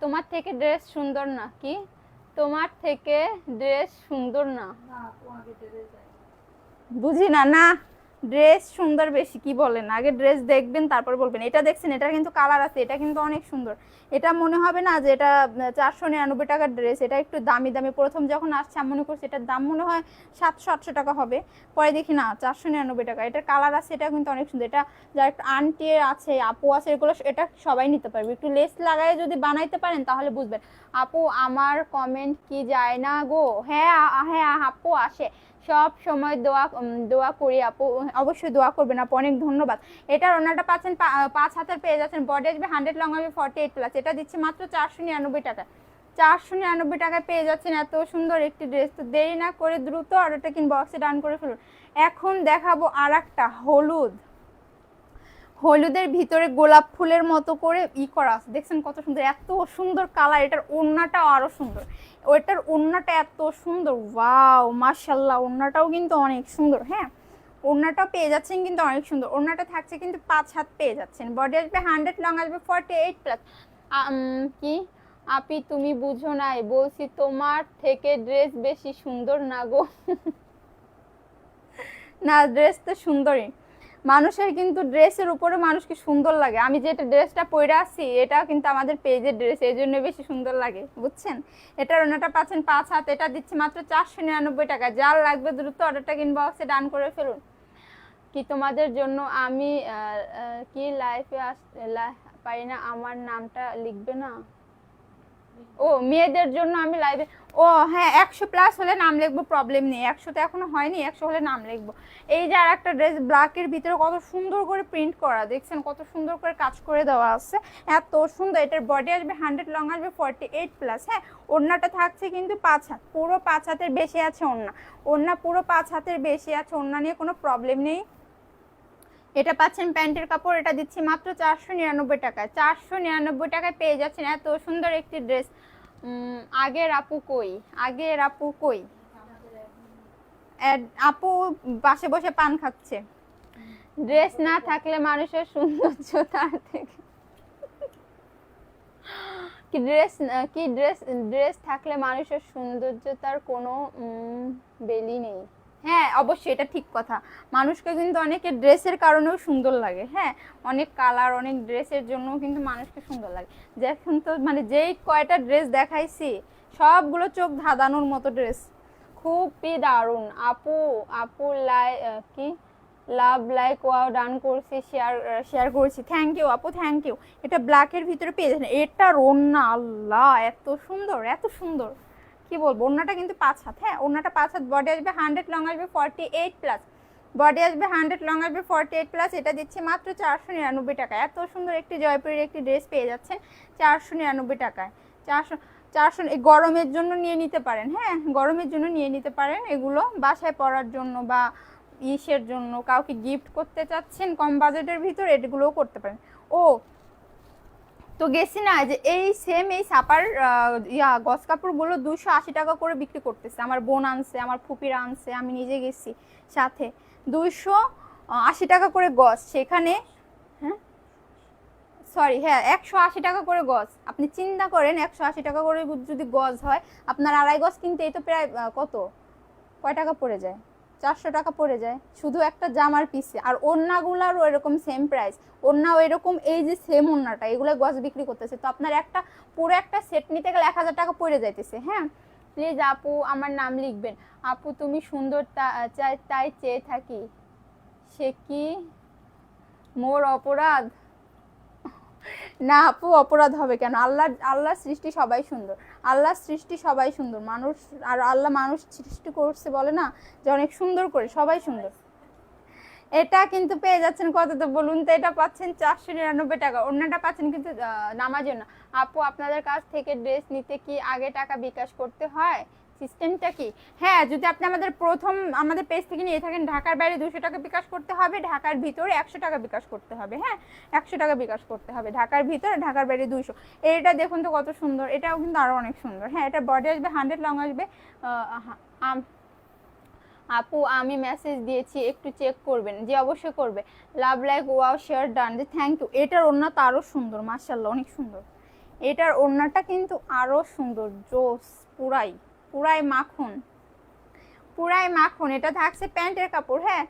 Speaker 2: তোমার থেকে ড্রেস সুন্দর না কি? তোমার থেকে ড্রেস সুন্দর না?
Speaker 1: না তোমাকে ড্রেস
Speaker 2: বুঝি না। না, ড্রেস সুন্দর বেশি কি বলেন? আগে ড্রেস দেখবেন তারপর বলবেন। এটা দেখছেন, এটার কিন্তু কালার আছে, এটা কিন্তু অনেক সুন্দর। এটা মনে হবে না যে এটা 499 টাকার ড্রেস, এটা একটু দামি দামি। প্রথম যখন আসছে আমি মনে করছি এটার দাম মনে হয় 700-800 টাকা হবে, পরে দেখি না 499 টাকা। এটার কালার আছে, এটা কিন্তু অনেক সুন্দর। এটা যার একটু আন্টি আছে, আপু আছে, এগুলো এটা সবাই নিতে পারবে। একটু লেস লাগায় যদি বানাইতে পারেন তাহলে বুঝবেন। আপু আমার কমেন্ট কি যায় না গো? হ্যাঁ হ্যাঁ আপু আসে, সব সময় দোয়া করি আপু, অবশ্যই দোয়া করবেন আপু, অনেক ধন্যবাদ। এটার ওনাটা পাচ্ছেন 5 হাতের পেয়ে যাচ্ছেন, বডি আসবে 100, লং আসবে 48+। এটা দিচ্ছি মাত্র 499 টাকা। 499 টাকায় পেয়ে যাচ্ছেন এত সুন্দর একটি ড্রেস। তো দেরি না করে দ্রুত অর্ডারটা বক্সে ডান করে ফেলুন। এখন দেখাবো আর একটা হলুদের ভিতরে গোলাপ ফুলের মতো করে করা আছে, দেখছেন কত সুন্দর, এত সুন্দর কালার। এটার ওড়নাটাও আরো সুন্দর, ওইটার ওড়নাটা এত সুন্দর, ওয়াও মাশাআল্লাহ, ওড়নাটাও কিন্তু অনেক সুন্দর। হ্যাঁ, ওড়নাটাও পেয়ে যাচ্ছেন কিন্তু অনেক সুন্দর। ওড়নাটা থাকছে কিন্তু 5 হাত পেয়ে যাচ্ছেন, বডি আসবে 100, লং আসবে 48+। কি আপি তুমি বুঝো নাই, বলছি তোমার থেকে ড্রেস বেশি সুন্দর না গো? না, ড্রেস তো সুন্দরই, মানুষের কিন্তু ড্রেসের উপরে মানুষকে সুন্দর লাগে। আমি যেটা ড্রেসটা পরে আসছি এটাও কিন্তু আমাদের পেজের ড্রেস, এই জন্য বেশি সুন্দর লাগে, বুঝছেন। এটার ওনাটা পাচ্ছেন 5 হাত, এটা দিচ্ছে মাত্র 499 টাকা। যার লাগবে দ্রুত অর্ডারটা ইনবক্সে ডান করে ফেলুন। কি তোমাদের জন্য আমি কি লাইফে পারি না, আমার নামটা লিখবে না? ও মেয়েদের জন্য আমি লাইভে, ও হ্যাঁ 100+ হলে নাম লিখবো, প্রবলেম নেই। 100 তো এখনো হয়নি, 100 হলে নাম লিখবো। এই যে আর একটা ড্রেস ব্ল্যাকের ভিতরে কত সুন্দর করে প্রিন্ট করা, দেখছেন কত সুন্দর করে কাজ করে দেওয়া আছে, এত সুন্দর। এটার বডি আসবে 100, লং আসবে 48+। হ্যাঁ, ওড়নাটা থাকছে কিন্তু 5 হাত, পুরো 5 হাতের বেশি আছে ওড়না পুরো 5 হাতের বেশি আছে। ওড়না নিয়ে কোনো প্রবলেম নেই। এটা পাচ্ছেন প্যান্টের কাপড়, এটা দিচ্ছি মাত্র 499 টাকায়। 499 টাকায় পেয়ে যাচ্ছেন এত সুন্দর একটি ড্রেস। আগের আপু কই? আপু পাশে বসে পান খাচ্ছে। ড্রেস না থাকলে মানুষের সৌন্দর্য তার থেকে ড্রেস থাকলে মানুষের সৌন্দর্য তার কোনো বেলি নেই। হ্যাঁ অবশ্যই, এটা ঠিক কথা। মানুষকে কিন্তু অনেকে ড্রেসের কারণেও সুন্দর লাগে। হ্যাঁ, অনেক কালার, অনেক ড্রেসের জন্য কিন্তু মানুষকে সুন্দর লাগে। দেখুন তো, মানে যেই কয়টা ড্রেস দেখাইছি সবগুলো চোখ ধাঁধানোর মতো ড্রেস, খুবই দারুণ। আপু কি লাভ লাইক ওয়াও ডান করছি, শেয়ার করেছি, থ্যাংক ইউ আপু, থ্যাংক ইউ। এটা ব্ল্যাকের ভিতরে পেয়ে যাচ্ছেন, এটার ওড়না আল্লাহ এত সুন্দর, এত সুন্দর কি বলবো। ওড়নাটা কিন্তু 5 হাত। হ্যাঁ, ওড়নাটা 5 হাত, বডি আসবে 100, লং আসবে 48+। বডি আসবে 100, লং আসবে 48+। এটা দিচ্ছি মাত্র 499 টাকায়। এত সুন্দর একটি জয়পুরের একটি ড্রেস পেয়ে যাচ্ছেন 499 টাকায়। 400 গরমের জন্য নিয়ে নিতে পারেন। হ্যাঁ, গরমের জন্য নিয়ে নিতে পারেন, এগুলো বাসায় পরার জন্য বা ইসের জন্য, কাউকে গিফট করতে চাচ্ছেন কম বাজেটের ভিতর, এগুলোও করতে পারেন। ও তো গেছি না যে এই সেম এই ছাপার গস কাপড়গুলো 280 টাকা করে বিক্রি করতেছে। আমার বোন আনছে, আমার ফুপিরা আনছে, আমি নিজে গেছি সাথে। 280 টাকা করে গস, সেখানে হ্যাঁ সরি হ্যাঁ 180 টাকা করে গজ। আপনি চিন্তা করেন 180 টাকা করে যদি গজ হয়, আপনার 2.5 গজ কিনতেই তো প্রায় কয় টাকা পড়ে যায়? 400 টাকা পড়ে যায় শুধু একটা জামার পিসে। আর ওড়নাগুলারও এরকম সেম প্রাইস, ওড়নাও এরকম, এই যে সেম ওড়নাটা এগুলো গজ বিক্রি করতেছে। তো আপনার পুরো একটা সেট নিতে গেলে 1000 টাকা পড়ে যাইতেছে। হ্যাঁ, প্লিজ আপু আমার নাম লিখবেন। আপু তুমি সুন্দর তাই চেয়ে থাকি, সে কি মোর অপরাধ? না আপু, অপরাধ হবে কেন? আল্লাহর সৃষ্টি সবাই সুন্দর, আল্লাহর সৃষ্টি সবাই সুন্দর। মানুষ আর আল্লাহ মানুষ সৃষ্টি করছে বলে না যে অনেক সুন্দর করে, সবাই সুন্দর। এটা কিন্তু পেয়ে যাচ্ছেন কত তো বলুন তো, এটা পাচ্ছেন 499 টাকা। ওড়নাটা পাচ্ছেন কিন্তু নামাজের না। আপু আপনাদের কাছ থেকে ড্রেস নিতে কি আগে টাকা বিকাশ করতে হয়, সিস্টেমটা কি? হ্যাঁ, যদি আপনি আমাদের পেজ থেকে নিয়ে থাকেন, ঢাকার বাইরে 200 টাকা বিকাশ করতে হবে, ঢাকার ভিতরে 100 টাকা বিকাশ করতে হবে। হ্যাঁ, 100 টাকা বিকাশ করতে হবে ঢাকার ভিতরে, ঢাকার বাইরে 200। এটা দেখুন তো কত সুন্দর, এটাও কিন্তু আরো অনেক সুন্দর। হ্যাঁ, এটা বডি আসবে 100, লং আসবে আপু আমি মেসেজ দিয়েছি, একটু চেক করবেন। জি অবশ্যই করবে। Love like wow share done. জি থ্যাংক ইউ। এটার ওড়না তো আরো সুন্দর, মাশাআল্লাহ অনেক সুন্দর। এটার ওড়নাটা কিন্তু আরো সুন্দর, জোস, পুরাই পুরাই মাখন, পুরাই মাখন। এটা থাকছে প্যান্টের কাপড়। হ্যাঁ,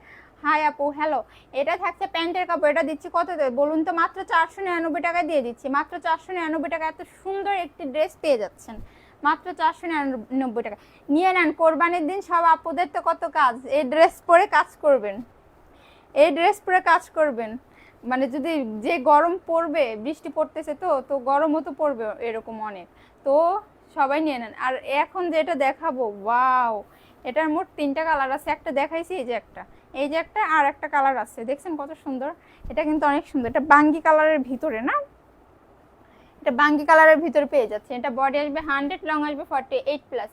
Speaker 2: হাই আপু হ্যালো। এটা থাকছে প্যান্টের কাপড়। এটা দিচ্ছি কত দেবে বলুন তো, মাত্র 499 টাকা দিয়ে দিচ্ছি, মাত্র 499 টাকা। এত সুন্দর একটি ড্রেস পেয়ে যাচ্ছেন মাত্র 499 টাকা। নিয়ে নেন, কোরবানির দিন সব আপুদের তো কত কাজ, এই ড্রেস পরে কাজ করবেন, এই ড্রেস পরে কাজ করবেন। মানে যদি যে গরম পড়বে, বৃষ্টি পড়তেছে তো গরমও তো পড়বে এরকম অনেক, তো সবাই নিয়ে নেন। আর এখন যেটা দেখাবো, ওয়াও, এটার মোট 3টা কালার আছে। একটা দেখাইছি, এই যে একটা, এই যে একটা, আর একটা কালার আছে, দেখছেন কত সুন্দর। এটা কিন্তু অনেক সুন্দর। এটা বাঙ্গি কালারের ভিতরে না, এটা বাঙ্গি কালারের ভিতরে পেয়ে যাচ্ছে। এটা বডি আসবে 100, লং আসবে 48+।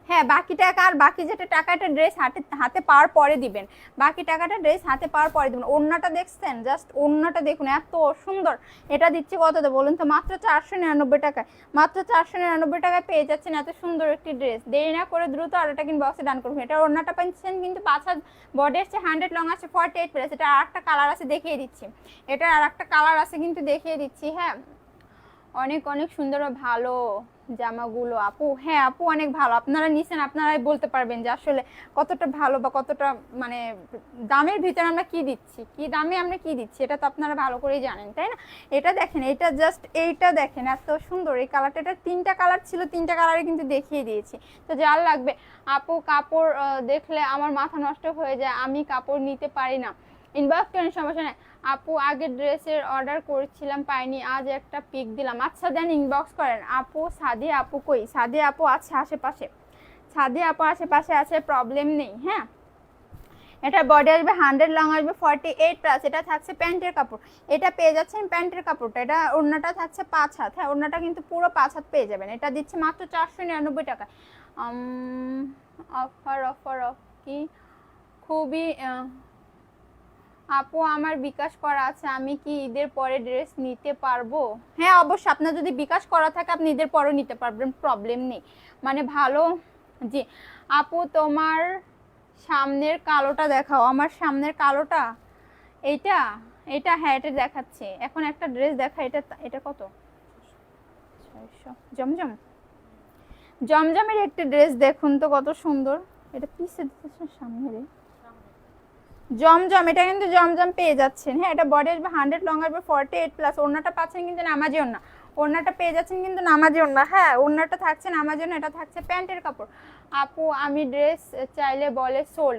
Speaker 2: হ্যাঁ, বাকি টাকা আর বাকি যেটা টাকাটা ড্রেস হাতে পাওয়ার পরে দিবেন, বাকি টাকাটা ড্রেস হাতে পাওয়ার পরে দিবেন। ওড়নাটা দেখছেন, জাস্ট ওড়নাটা দেখুন এত সুন্দর। এটা দিচ্ছি কত দেবো বলুন তো, মাত্র 499 টাকায়। মাত্র 499 টাকায় পেয়ে যাচ্ছেন এত সুন্দর একটি ড্রেস। দেরি না করে দ্রুত অর্ডারটা কিন্তু বক্সে ডান করবেন। এটা ওড়নাটা পাচ্ছেন কিন্তু 5 হাত, বডি আসছে 100, লং আছে 48+। এটা আর একটা কালার আছে, দেখিয়ে দিচ্ছি। এটা আর একটা কালার আছে কিন্তু দেখিয়ে দিচ্ছি। হ্যাঁ, অনেক অনেক সুন্দর ও ভালো জামাগুলো আপু। হ্যাঁ আপু, অনেক ভালো। আপনারা নিছেন, আপনারাই বলতে পারবেন যে আসলে কতটা ভালো বা কতটা মানে দামের ভিতরে আমরা কি দিচ্ছি, কি দামে আমরা কি দিচ্ছি, এটা তো আপনারা ভালো করেই জানেন, তাই না? এটা দেখেন, এটা জাস্ট এইটা দেখেন এত সুন্দর এই কালারটা। এটা 3টা কালার ছিল, 3টা কালারে কিন্তু দেখিয়ে দিয়েছি। তো যার লাগবে আপু, কাপড় দেখলে আমার মাথা নষ্ট হয়ে যায়, আমি কাপড় নিতে পারি না। ইনবক্স করেন, সমস্যা নেই আপু। আগে ড্রেসের অর্ডার করেছিলাম, পাইনি, আজ একটা পিক দিলাম। আচ্ছা দেন, ইনবক্স করেন। আপু সাদিয়া আপু কই? সাদিয়া আপু আছে আশেপাশে, সাদিয়া আপু আশেপাশে আছে, প্রবলেম নেই। হ্যাঁ, এটা বডি আসবে 100, লং আসবে 48+। এটা থাকছে প্যান্টের কাপড়। এটা পেয়ে যাচ্ছেন প্যান্টের কাপড়টা। এটা ওড়নাটা থাকছে 5 হাত। হ্যাঁ, ওড়নাটা কিন্তু পুরো 5 হাত পেয়ে যাবেন। এটা দিচ্ছে মাত্র 499 টাকা। অফার অফার অফ কি খুবই আপু আমার বিকাশ করা আছে, আমি কি ঈদের পরে ড্রেস নিতে পারবো? হ্যাঁ অবশ্যই, আপনার যদি বিকাশ করা থাকে আপনি ঈদের পরেও নিতে পারবেন, প্রবলেম নেই। মানে ভালো। জি আপু, তোমার সামনের কালোটা দেখাও। আমার সামনের কালোটা, এইটা, এটা, হ্যাঁ এটা দেখাচ্ছে। এখন একটা ড্রেস দেখা, এটা এটা কত? 600। জমজম, জমজমের একটা ড্রেস দেখুন তো কত সুন্দর। এটা পিছে দিতেছে সামনে রে, জমজম। এটা কিন্তু জমজম পেয়ে যাচ্ছেন। হ্যাঁ, এটা বডি আসবে 100, লং আসবে 48+। ওড়নাটা পাচ্ছেন কিন্তু নামাজি ওড়না, ওড়নাটা পেয়ে যাচ্ছেন কিন্তু নামাজি ওড়না। হ্যাঁ, ওড়নাটা থাকছে নামাজি ওড়না। এটা থাকছে প্যান্টের কাপড়। আপু আমি ড্রেস চাইলে বলে সোল।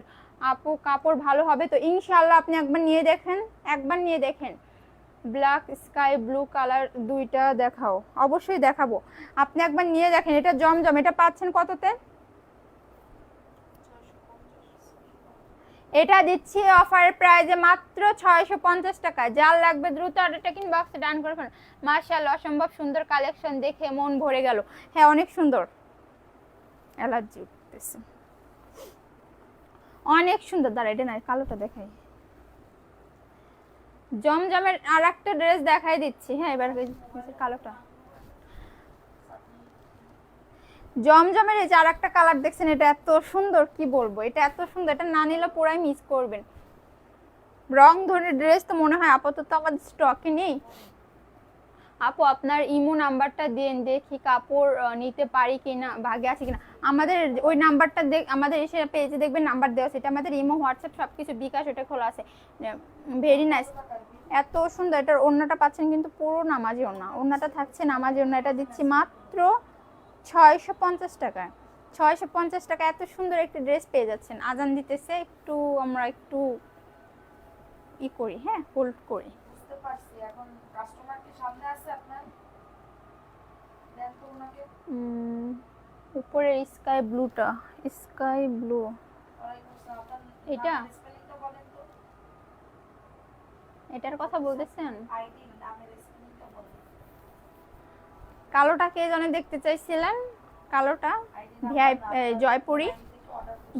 Speaker 2: আপু কাপড় ভালো হবে তো? ইনশাআল্লাহ, আপনি একবার নিয়ে দেখেন, একবার নিয়ে দেখেন। ব্ল্যাক স্কাই ব্লু কালার দুইটা দেখাও। অবশ্যই দেখাবো, আপনি একবার নিয়ে দেখেন। এটা জমজম। এটা পাচ্ছেন কততে? এটা দিচ্ছি অফারের প্রাইজে মাত্র 650 টাকা। যার লাগবে দ্রুত অর্ডারটা কিন বক্সে ডান করে ফেলুন। মাশাআল্লাহ, অসম্ভব সুন্দর কালেকশন, দেখে মন ভরে গেল। হ্যাঁ অনেক সুন্দর, অ্যালার্জি উঠতেছে, অনেক সুন্দর। দাঁড়া, এটা না, কালোটা দেখাই। জমজমের আর একটা ড্রেস দেখাই দিচ্ছি। হ্যাঁ, এবার কালোটা, জমজমের এই যে আর একটা কালার দেখছেন, এটা এত সুন্দর, কি বলবো, এটা এত সুন্দর। এটা না নিলে পুরাই মিস করবেন। রং ধরে ড্রেস তো মনে হয় আপাতত আমাদের স্টকে নেই। আপু আপনার ইমো নাম্বারটা দেন, দেখি কাপড় নিতে পারি কিনা, ভাগে আছে কিনা। আমাদের ওই নাম্বারটা আমাদের এসে পেজে দেখবেন নাম্বার দেওয়া আছে। এটা আমাদের ইমো, হোয়াটসঅ্যাপ সবকিছু, বিকাশ ওটা খোলা আছে। ভেরি নাইস, এত সুন্দর। এটার ওড়নাটা পাচ্ছেন কিন্তু পুরো নামাজি ওড়না, ওড়নাটা থাকছে নামাজি ওড়না। এটা দিচ্ছি মাত্র 650 টাকায়। 650 টাকা এত সুন্দর একটা ড্রেস পেয়ে যাচ্ছেন। আজান দিতেছে, একটু আমরা একটু ই করি, হ্যাঁ হোল্ড করি।
Speaker 1: বুঝতে পারছি। এখন কাস্টমার কি সামনে আছে আপনার? দেন তো ওনাকে।
Speaker 2: উপরের স্কাই ব্লুটা, স্কাই ব্লু
Speaker 1: ওয়ালাইকুম আসসালাম। আপনার
Speaker 2: এটা?
Speaker 1: নামের স্পেলিংটা বলেন তো।
Speaker 2: এটার কথা বলতেছেন?
Speaker 1: আইডি নামের স্পেলিংটা বলেন।
Speaker 2: কালোটা কে জানে দেখতে চাইছিলেন? কালোটা
Speaker 1: ID
Speaker 2: VIP
Speaker 1: number
Speaker 2: Jaipuri,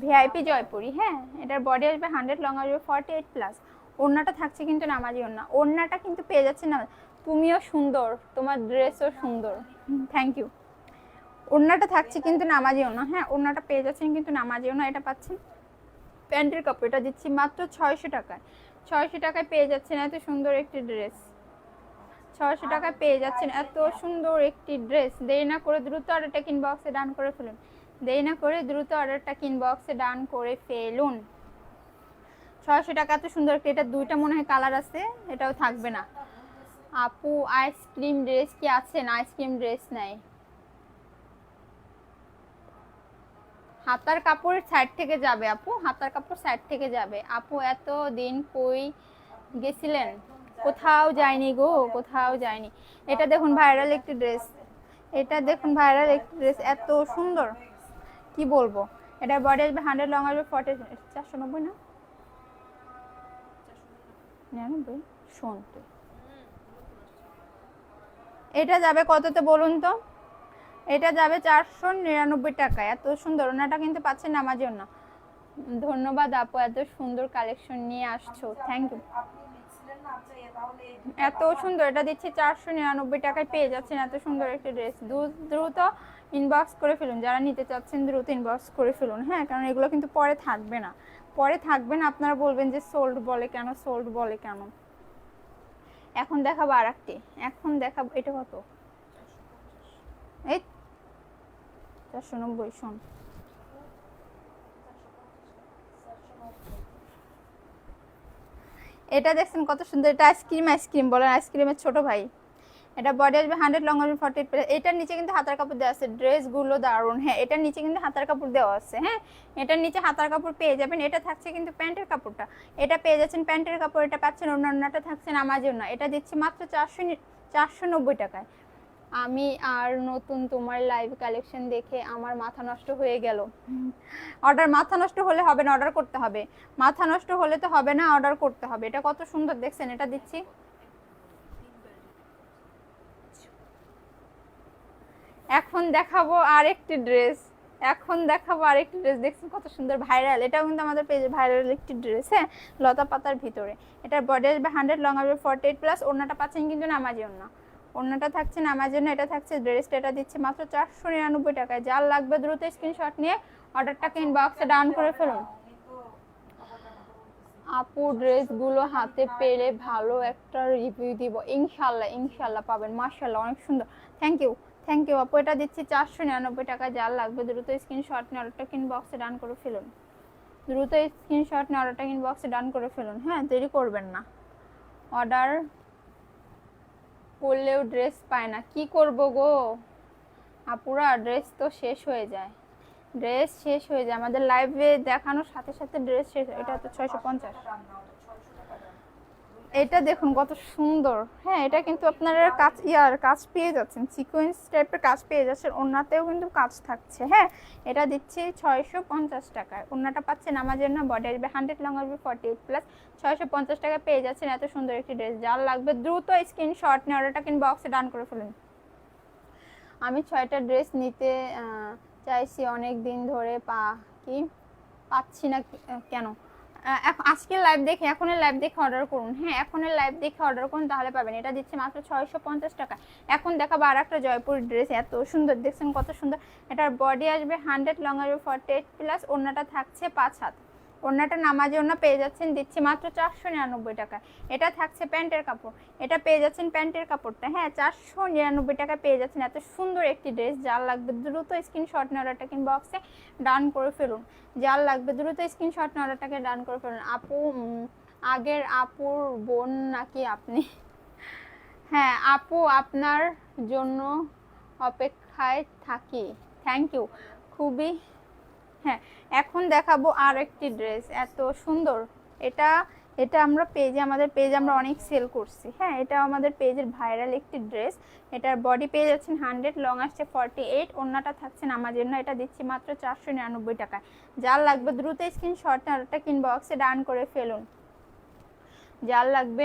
Speaker 2: VIP Jaipuri. হ্যাঁ, এটার বডি আসবে 100, লং আসবে 48 প্লাস। ওড়নাটা থাকছে কিন্তু নামাজি ওড়না। ওড়নাটা কিন্তু পেয়ে যাচ্ছে না। তুমিও সুন্দর, তোমার ড্রেসও সুন্দর। Thank you. ওড়নাটা থাকছে কিন্তু নামাজি ওড়না। হ্যাঁ, ওড়নাটা পেয়ে যাচ্ছেন কিন্তু নামাজি ওড়না। এটা পাচ্ছেন প্যান্টের কাপড়। এটা দিচ্ছি মাত্র 600 টাকায়। 600 টাকায় পেয়ে যাচ্ছেন এত সুন্দর একটি ড্রেস। 600 টাকায় পেয়ে যাচ্ছেন এত সুন্দর একটি ড্রেস। দেরি না করে দ্রুত অর্ডারটা ইনবক্সে ডান করে ফেলুন। দেরি না করে দ্রুত অর্ডারটা ইনবক্সে ডান করে ফেলুন। 600 টাকা এত সুন্দর একটি। এটা দুইটা মনে হয় কালার আছে, এটাও থাকবে না। আপু আইসক্রিম ড্রেস কি আছেন? আইসক্রিম ড্রেস নাই। হাতার কাপড় সাইড থেকে যাবে আপু, হাতার কাপড় সাইড থেকে যাবে। আপু এত দিন কই গেছিলেন? কোথাও যায়নি গো, কোথাও যায়নি। এটা দেখুন ভাইরাল একটি ড্রেস। এটা দেখুন ভাইরাল একটি ড্রেস, এত সুন্দর কি বলবো। এটা বডি আসবে 100, লং আসবে 40। 490 না 99? শোন তুই, এটা যাবে কততে বলুন তো? এটা যাবে 499 টাকায়। এত সুন্দর ওনাটা কিন্তু পাচ্ছেন নামাজি ওনা। ধন্যবাদ আপু, এত সুন্দর কালেকশন নিয়ে আসছো। Thank you.
Speaker 1: আপনি লিখছিলেন না, আচ্ছা তাহলে
Speaker 2: এত সুন্দর, এটা দিচ্ছি 499 টাকায় পেয়ে যাচ্ছেন এত সুন্দর একটা ড্রেস। দ্রুত ইনবক্স করে ফেলুন, যারা নিতে চাচ্ছেন দ্রুত ইনবক্স করে ফেলুন। হ্যাঁ, কারণ এগুলো কিন্তু পরে থাকবে না, পরে থাকবে না। আপনারা বলবেন যে সোল্ড বলে কেন, সোল্ড বলে কেন। এখন দেখাবো আর একটি, এখন দেখাবো। এটা কত? এই 490। শোন, এটা দেখছেন কত সুন্দর। এটা আইসক্রিম, আইসক্রিম বলেন, আইসক্রিমের ছোট ভাই। এটা বডি আসবে 100, লং আসবে 48 প্লাস। এটার নিচে কিন্তু হাতার কাপড় দেওয়া আছে। ড্রেসগুলো দারুণ। হ্যাঁ, এটার নিচে কিন্তু হাতার কাপড় দেওয়া আছে। হ্যাঁ, এটার নিচে হাতার কাপড় পেয়ে যাবেন। এটা থাকছে কিন্তু প্যান্টের কাপড়টা, এটা পেয়ে যাচ্ছেন প্যান্টের কাপড়। এটা পাচ্ছেন অন্যটা থাকছে নামাজি ওড়না। এটা দিচ্ছি মাত্র 490 টাকায়। আমি আর নতুন তোমার লাইভ কালেকশন দেখে আমার মাথা নষ্ট হয়ে গেল। অর্ডার, মাথা নষ্ট হলে হবে না, অর্ডার করতে হবে। মাথা নষ্ট হলে তো হবে না, অর্ডার করতে হবে। এটা কত সুন্দর দেখছেন। এটা দিচ্ছি এখন দেখাবো আরেকটি ড্রেস। এখন দেখাবো আরেকটি ড্রেস। দেখছেন কত সুন্দর ভাইরাল। এটাও কিন্তু আমাদের পেজে ভাইরাল একটি ড্রেস। হ্যাঁ, লতা পাতার ভিতরে। এটার বডি আসবে 100, লং আসবে 48 প্লাস। ওড়নাটা পাচ্ছেন কিন্তু নামাজি ওড়না। ওড়নাটা থাকছে নামাজি ওড়না। এটা থাকছে ড্রেসটা। এটা দিচ্ছে মাত্র 499 টাকায়। যার লাগবে দ্রুত স্ক্রিনশট নিয়ে অর্ডারটাকে ইনবক্সে ডাউন করে ফেলুন। আপু ড্রেসগুলো হাতে পেলে ভালো একটা রিভিউ দিব। ইনশাল্লাহ, ইনশাল্লাহ পাবেন। মাশাল্লাহ, অনেক সুন্দর। থ্যাংক ইউ, থ্যাংক ইউ আপু। এটা দিচ্ছি 499 টাকা। যার লাগবে দ্রুত স্ক্রিনশট নিয়ে অর্ডারটাকে ইনবক্সে ডান করে ফেলুন। দ্রুত স্ক্রিনশট নিয়ে অর্ডারটাকে ইনবক্সে ডান করে ফেলুন। হ্যাঁ, দেরি করবেন না। অর্ডার করলেও ড্রেস পায় না, কি করব গো আপুরা? ড্রেস তো শেষ হয়ে যায়, ড্রেস শেষ হয়ে যায়। আমাদের লাইভে দেখানোর সাথে সাথে ড্রেস শেষ। এটা তো 650। এটা দেখুন কত সুন্দর। হ্যাঁ, এটা কিন্তু আপনারা কাজ পেয়ে যাচ্ছেন, সিকোয়েন্স টাইপের কাজ পেয়ে যাচ্ছেন। ওড়নাতেও কিন্তু কাজ থাকছে। হ্যাঁ, এটা দিচ্ছি 650 টাকায়। ওড়নাটা পাচ্ছেন আমার জন্য। বডি আসবে 100, লং আসবে 48 প্লাস। 650 টাকায় পেয়ে যাচ্ছেন এত সুন্দর একটি ড্রেস। যার লাগবে দ্রুত স্ক্রিনশট নিয়ে অর্ডারটা বক্সে ডান করে ফেলুন। আমি 6টা ড্রেস নিতে চাইছি, অনেক দিন ধরে পাচ্ছি না কেন? আজকের লাইভ দেখে, এখনের লাইভ দেখে অর্ডার করুন। হ্যাঁ, এখনের লাইভ দেখে অর্ডার করুন, তাহলে পাবেন। এটা দিচ্ছে মাত্র 650 টাকা। এখন দেখাবো আর একটা জয়পুর ড্রেস। এত সুন্দর, দেখছেন কত সুন্দর। এটার বডি আসবে 100, লং আসবে 48 প্লাস। ওড়নাটা থাকছে 5 হাত। ওড়নাটা নামাজি ওড়না পেয়ে যাচ্ছেন, দিচ্ছি মাত্র 499 টাকা। এটা থাকছে প্যান্টের কাপড়। এটা পেয়ে যাচ্ছেন প্যান্টের কাপড়টা। হ্যাঁ, 499 টাকা পেয়ে যাচ্ছেন এত সুন্দর একটি ড্রেস। যার লাগবে দ্রুত স্ক্রিনশট নিয়ে অর্ডারটাকে বক্সে ডান করে ফেলুন। যার লাগবে দ্রুত স্ক্রিনশট নিয়ে অর্ডারটাকে ডান করে ফেলুন। আপু আগের আপুর বোন নাকি আপনি? হ্যাঁ আপু, আপনার জন্য অপেক্ষায় থাকি। থ্যাংক ইউ, খুবই। হ্যাঁ, এখন দেখাবো আর একটি ড্রেস। এত সুন্দর। এটা এটা আমরা পেজে, আমাদের পেজে আমরা অনেক সেল করছি। হ্যাঁ, এটা আমাদের পেজের ভাইরাল একটি ড্রেস। এটার বডি পেয়ে যাচ্ছেন 100, লং আসছে 48, ওড়নাটা থাকছে আমার জন্য, এটা দিচ্ছি মাত্র 499 টাকায়। যার লাগবে দ্রুত স্ক্রিনশট নিয়ে অর্ডারটা ইনবক্সে ডান করে ফেলুন। যার লাগবে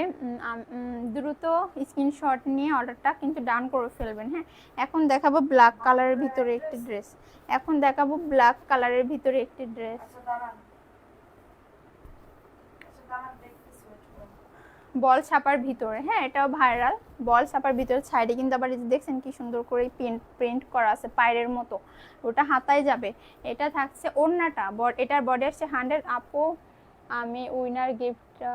Speaker 2: দ্রুত স্ক্রিনশট নিয়ে অর্ডারটা কিন্তু ডান করে ফেলবেন। হ্যাঁ, এখন দেখাবো ব্ল্যাক কালারের ভিতরে একটি ড্রেস। এখন দেখাবো ব্ল্যাক কালারের ভিতরে একটি ড্রেস। বল ছাপার ভিতরে, হ্যাঁ এটাও ভাইরাল। বল ছাপার ভিতরে সাইডে কিন্তু আবার দেখছেন কি সুন্দর করে প্রিন্ট করা আছে পায়ের মতো, ওটা হাতায় যাবে। এটা থাকছে ওড়নাটা, এটার বডি আসছে 100। আপু আমি উইনার গিফটটা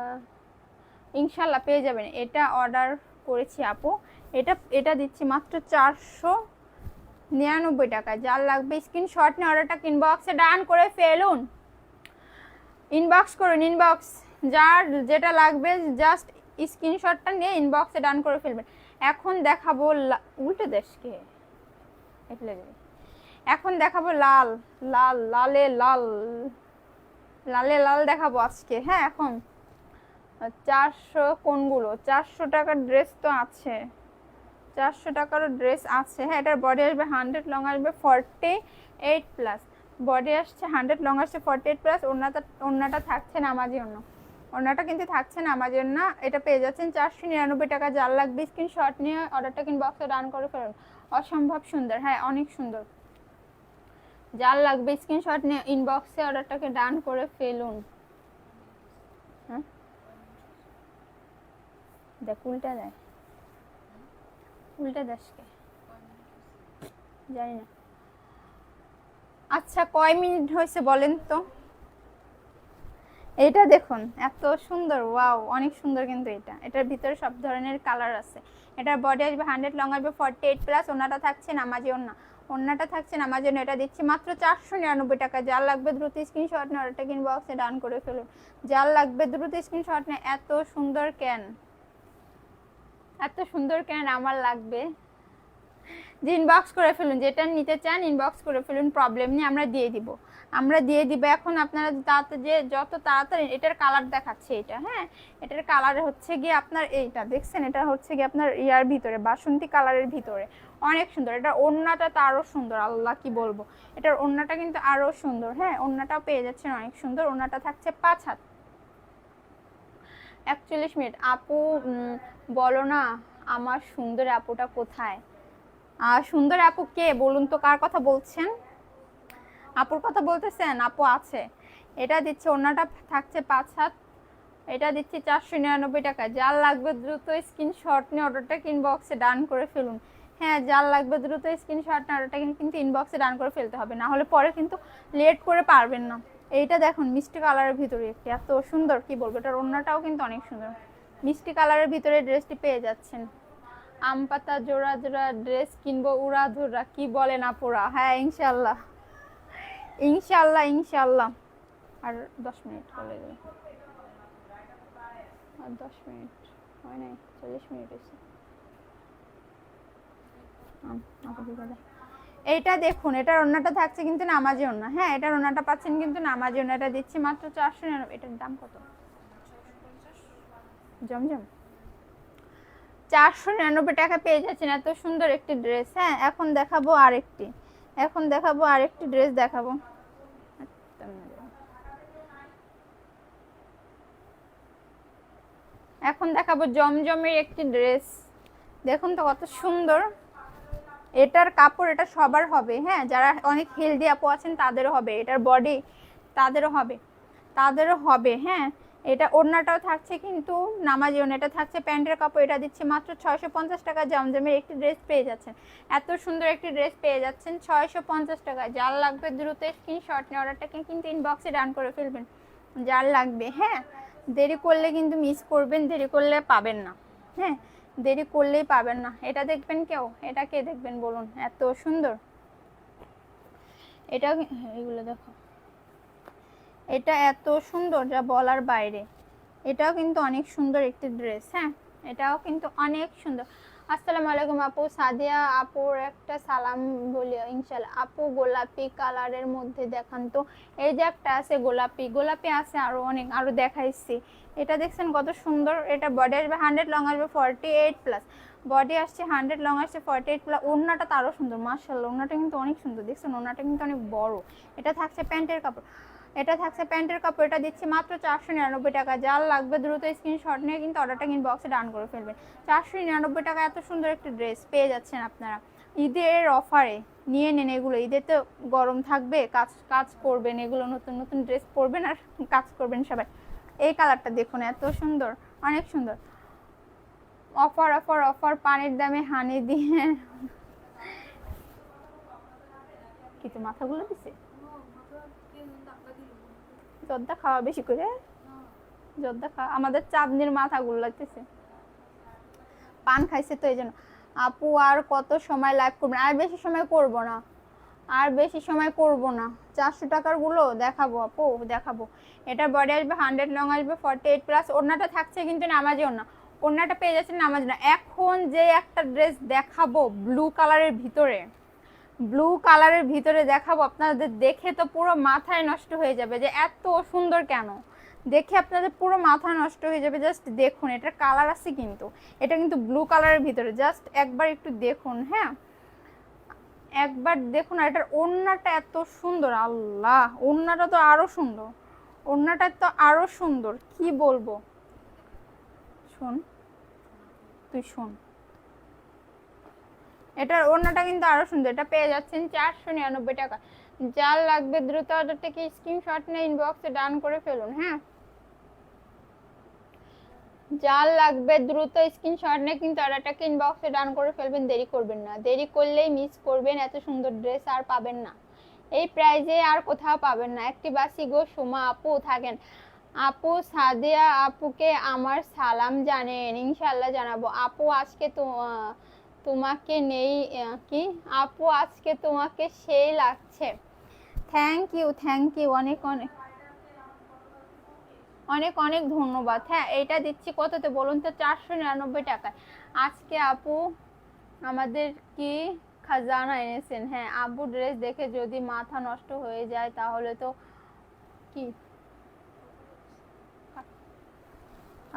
Speaker 2: ইনশাল্লাহ পেয়ে যাবেন। এটা অর্ডার করেছি আপু, এটা দিচ্ছি মাত্র 499 টাকা। যার লাগবে স্ক্রিনশট নিয়ে অর্ডারটা ইনবক্সে ডান করে ফেলুন। ইনবক্স করুন, ইনবক্স, যার যেটা লাগবে জাস্ট স্ক্রিনশটটা নিয়ে ইনবক্সে ডান করে ফেলবেন। এখন দেখাবো উল্টে দেশকে, এখন দেখাবো লাল লাল লালে লাল লালে লাল দেখাবো আজকে। হ্যাঁ, এখন 400 কোনগুলো, 400 টাকার ড্রেস তো আছে, 400 টাকারও ড্রেস আছে। হ্যাঁ, এটার বডি আসবে 100, লং আসবে 48 প্লাস। বডি আসছে 100, লং আসছে 48 প্লাস। ওড়নাটা থাকছে নামাজি ওড়না, ওড়নাটা কিন্তু থাকছে নামাজি ওড়না। এটা পেয়ে যাচ্ছেন 499 টাকা। যার লাগবে স্ক্রিনশট নিয়ে অর্ডারটা ইনবক্সে ডান করে ফেলুন। অসম্ভব সুন্দর, হ্যাঁ অনেক সুন্দর। যার লাগবে স্ক্রিনশট নিয়ে ইনবক্সে অর্ডারটাকে ডান করে ফেলুন। হ্যাঁ দেখ, উল্টা দেয়, উল্টা দেশকে জানি না। আচ্ছা কয় মিনিট হয়েছে বলেন তো? এটা দেখুন এত সুন্দর, ওয়াও অনেক সুন্দর। কিন্তু এটার ভিতরে সব ধরনের কালার আছে। এটার বডি আসবে 100, লং আসবে 48 প্লাস। ওড়নাটা থাকছে নামাজি ওড়না, ওড়নাটা থাকছে নামাজি ওড়না। এটা দিচ্ছি মাত্র 499 টাকা। যার লাগবে দ্রুত স্ক্রিনশট নিয়ে অর্ডারটা ইনবক্সে ডান করে ফেলুন। যার লাগবে দ্রুত স্ক্রিনশট নিয়ে। এত সুন্দর কেন, এত সুন্দর কেন আমার লাগবে, যে ইনবক্স করে ফেলুন, যেটা নিতে চান ইনবক্স করে ফেলুন, প্রবলেম নেই, আমরা দিয়ে দিব, আমরা দিয়ে দিব। এখন আপনারা যে যত তাড়াতাড়ি, এটার কালার দেখাচ্ছে এটা। হ্যাঁ, এটার কালার হচ্ছে গিয়ে আপনার এইটা দেখছেন, এটা হচ্ছে গিয়ে আপনার ইয়ার ভিতরে বাসন্তী কালারের ভিতরে, অনেক সুন্দর। এটা ওড়নাটা তো আরো সুন্দর, আল্লাহ কি বলবো, এটার ওড়নাটা কিন্তু আরো সুন্দর। হ্যাঁ, ওড়নাটাও পেয়ে যাচ্ছেন অনেক সুন্দর। ওড়নাটা থাকছে 5 হাত। 41 মিনিট। আপু বলো না আমার সুন্দর আপুটা কোথায়? সুন্দর আপু কে বলুন তো, কার কথা বলছেন? আপুর কথা বলতেছেন? আপু আছে। এটা দিচ্ছে, ওড়নাটা থাকছে 5 হাত। এটা দিচ্ছি 499 টাকা। যার লাগবে দ্রুত স্ক্রিনশট নিয়ে অর্ডারটা ইনবক্সে ডান করে ফেলুন। হ্যাঁ, যার লাগবে দ্রুত স্ক্রিনশট নিয়ে অর্ডারটা কিন্তু ইনবক্সে ডান করে ফেলতে হবে, না হলে পরে কিন্তু লেট করে পারবেন না। এইটা দেখুন মিষ্টি কালারের ভিতরে একটি এত সুন্দর, কি বলবো, এটার ওড়নাটাও কিন্তু অনেক সুন্দর। মিষ্টি কালারের ভিতরে ড্রেসটি পেয়ে যাচ্ছেন। আম পাতা জোড়া জোড়া ড্রেস কিনবো উড়া ধুরা, কি বলেন আপুরা? হ্যাঁ ইনশাল্লাহ, ইনশাল্লাহ, ইনশাল্লাহ। আর 10 মিনিট হলে যাবে, আর 10 মিনিট হয় নাই, 40 মিনিট হয়েছে। এইটা দেখুন, এটার ওড়নাটা থাকছে কিন্তু নামাজি ওড়না। হ্যাঁ, এটার ওড়নাটা পাচ্ছেন কিন্তু নামাজি ওড়না। এটা দিচ্ছি মাত্র 499। এটার দাম কত? জমজম 499 টাকা পেয়ে যাচ্ছেন এত সুন্দর একটি ড্রেস। হ্যাঁ, এখন দেখাবো আরেকটি, এখন দেখাবো আরেকটি ড্রেস দেখাবো। এখন দেখাবো জমজমের একটি ড্রেস। দেখুন তো কত সুন্দর। এটার কাপড় এটা সবার হবে। হ্যাঁ, যারা অনেক হেলদি আপু আছেন তাদেরও হবে। এটার বডি তাদেরও হবে, তাদেরও হবে। হ্যাঁ, এটা ওড়নাটাও থাকছে কিন্তু নামাজি ওড়না। এটা থাকছে প্যান্টের কাপড়। এটা দিচ্ছে মাত্র 650 টাকা। জমজমের একটি ড্রেস পেয়ে যাচ্ছেন, এত সুন্দর একটি ড্রেস পেয়ে যাচ্ছেন 650 টাকা। যার লাগবে দ্রুত স্ক্রিনশট নিয়ে অর্ডারটাকে কিন্তু ইনবক্সে ডান করে ফেলবেন, যার লাগবে। হ্যাঁ, দেরি করলে কিন্তু মিস করবেন, দেরি করলে পাবেন না। হ্যাঁ, দেরি করলেই পাবেন না। এটা দেখবেন কেউ, এটা কে দেখবেন বলুন, এত সুন্দর। এটা এগুলো দেখো, এটা এত সুন্দর যা বলার বাইরে। এটাও কিন্তু অনেক সুন্দর একটি ড্রেস। হ্যাঁ, এটাও কিন্তু অনেক সুন্দর। আসসালামু আলাইকুম আপু, সাদিয়া আপুর একটা সালাম বলি ইনশাআল্লাহ। আপু গোলাপি কালারের মধ্যে দেখান তো। এই যে একটা আছে গোলাপি, গোলাপি আছে আরো অনেক, আরো দেখাইছি। এটা দেখছেন কত সুন্দর। এটা বডি আসবে 100, লং আসবে 48 প্লাস। বডি আসছে 100, লং আসছে 48 প্লাস। ওড়নাটা তো আরো সুন্দর মাশাআল্লাহ, ওড়নাটা কিন্তু অনেক সুন্দর। দেখছেন ওড়নাটা কিন্তু অনেক বড়। এটা থাকছে প্যান্টের কাপড়, এটা থাকছে প্যান্টের কাপড়। এটা দিচ্ছি মাত্র 499 টাকা। যার লাগবে দ্রুত স্ক্রিনশট নিয়ে কিন্তু অর্ডারটা কিন্তু বক্সে ডান করে ফেলবেন। 499 টাকা এত সুন্দর একটা ড্রেস পেয়ে যাচ্ছেন আপনারা ঈদের অফারে। নিয়ে নেন এগুলো, ঈদে তো গরম থাকবে, কাজ কাজ করবেন, এগুলো নতুন নতুন ড্রেস পরবেন আর কাজ করবেন সবাই। এই কালারটা দেখুন এত সুন্দর, অনেক সুন্দর। অফার অফার অফার, পানির দামে হানি দিয়ে কিছু মাথাগুলো দিছে জর্দা খাওয়া বেশি করে, জর্দা খাওয়া আমাদের চাঁদনির মাথাগুলো লাগতেছে, পান খাইছে তো এই জন্য। আপু আর কত সময় লাইভ করবেন? আর বেশি সময় করব না, আর বেশি সময় করব না। 400 টাকার গুলো দেখাবো আপু, দেখাবো। এটা বডি আসবে 100, লং আসবে 48 প্লাস। ওড়নাটা থাকছে কিন্তু নামাজি ওড়না, ওড়নাটা পেয়ে যাচ্ছেন নামাজি না। এখন যে একটা ড্রেস দেখাবো ব্লু কালারের ভিতরে, ব্লু কালারের ভিতরে দেখাবো, আপনাদের দেখে তো পুরো মাথায় নষ্ট হয়ে যাবে যে এত সুন্দর কেন। দেখে আপনাদের পুরো মাথা নষ্ট হয়ে যাবে। জাস্ট দেখুন, এটার কালার আছে কিন্তু, এটা কিন্তু ব্লু কালারের ভিতরে। জাস্ট একবার একটু দেখুন, হ্যাঁ একবার দেখুন। আর এটার ওড়নাটা এত সুন্দর, আল্লাহ ওড়নাটা তো আরো সুন্দর, ওড়নাটা তো আরো সুন্দর, কি বলবো। শোন তুই শোন, এটার ওড়নাটা কিন্তু আরো সুন্দর। এটা পেয়ে যাচ্ছেন 499 টাকা। যার লাগবে দ্রুত অর্ডারটাকে স্ক্রিনশট নিয়ে ইনবক্সে ডান করে ফেলুন। হ্যাঁ যার লাগবে দ্রুত স্ক্রিনশট নিয়ে কিন্তু অর্ডারটাকে ইনবক্সে ডান করে ফেলবেন, দেরি করবেন না। দেরি করলেই মিস করবেন, এত সুন্দর ড্রেস আর পাবেন না এই প্রাইজে, আর কোথাও পাবেন না। একটি বাসি গো সুমা আপু থাকেন। আপু সাদিয়া আপুকে আমার সালাম জানেন? ইনশাআল্লাহ জানাবো আপু। আজকে তো তোমাকে নেই কি আপু, আজকে তোমাকে সেই লাগছে। থ্যাংক ইউ, থ্যাংক ইউ, অনেক অনেক অনেক অনেক ধন্যবাদ। হ্যাঁ এইটা দিচ্ছি কততে বলুন তো? 499 টাকায়। আজকে আপু আমাদের কি খাজানা এনেছেন। হ্যাঁ আপু ড্রেস দেখে যদি মাথা নষ্ট হয়ে যায় তাহলে তো কি,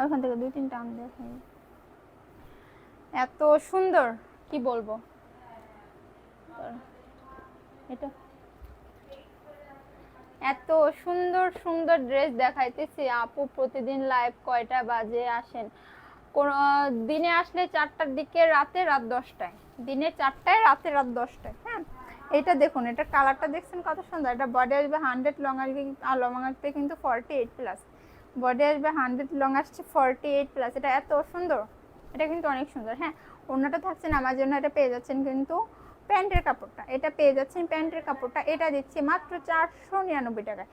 Speaker 2: ওখান থেকে 2-3টা আম দেখাই, এত সুন্দর কি বলবো। এটা এত সুন্দর সুন্দর ড্রেস দেখাইতেছি আপু। প্রতিদিন লাইভ কয়টা বাজে আসেন? কোন দিনে আসলে 4টার দিকে, রাতে রাত 10টায়। দিনে 4টায়, রাতে রাত 10টায়। হ্যাঁ এটা দেখুন, এটা কালারটা দেখছেন কত সুন্দর। এটা বডি আসবে 100, লং আসবে, আর লং আসবে কিন্তু 48 প্লাস। বডি আসবে 100, লং আসছে 48 প্লাস। এটা এত সুন্দর, এটা কিন্তু অনেক সুন্দর। হ্যাঁ ওড়নাটা থাকছে না আমার জন্য, এটা পেয়ে যাচ্ছেন কিন্তু প্যান্টের কাপড়টা, এটা পেয়ে যাচ্ছেন প্যান্টের কাপড়টা। এটা দিচ্ছি মাত্র 499 টাকায়।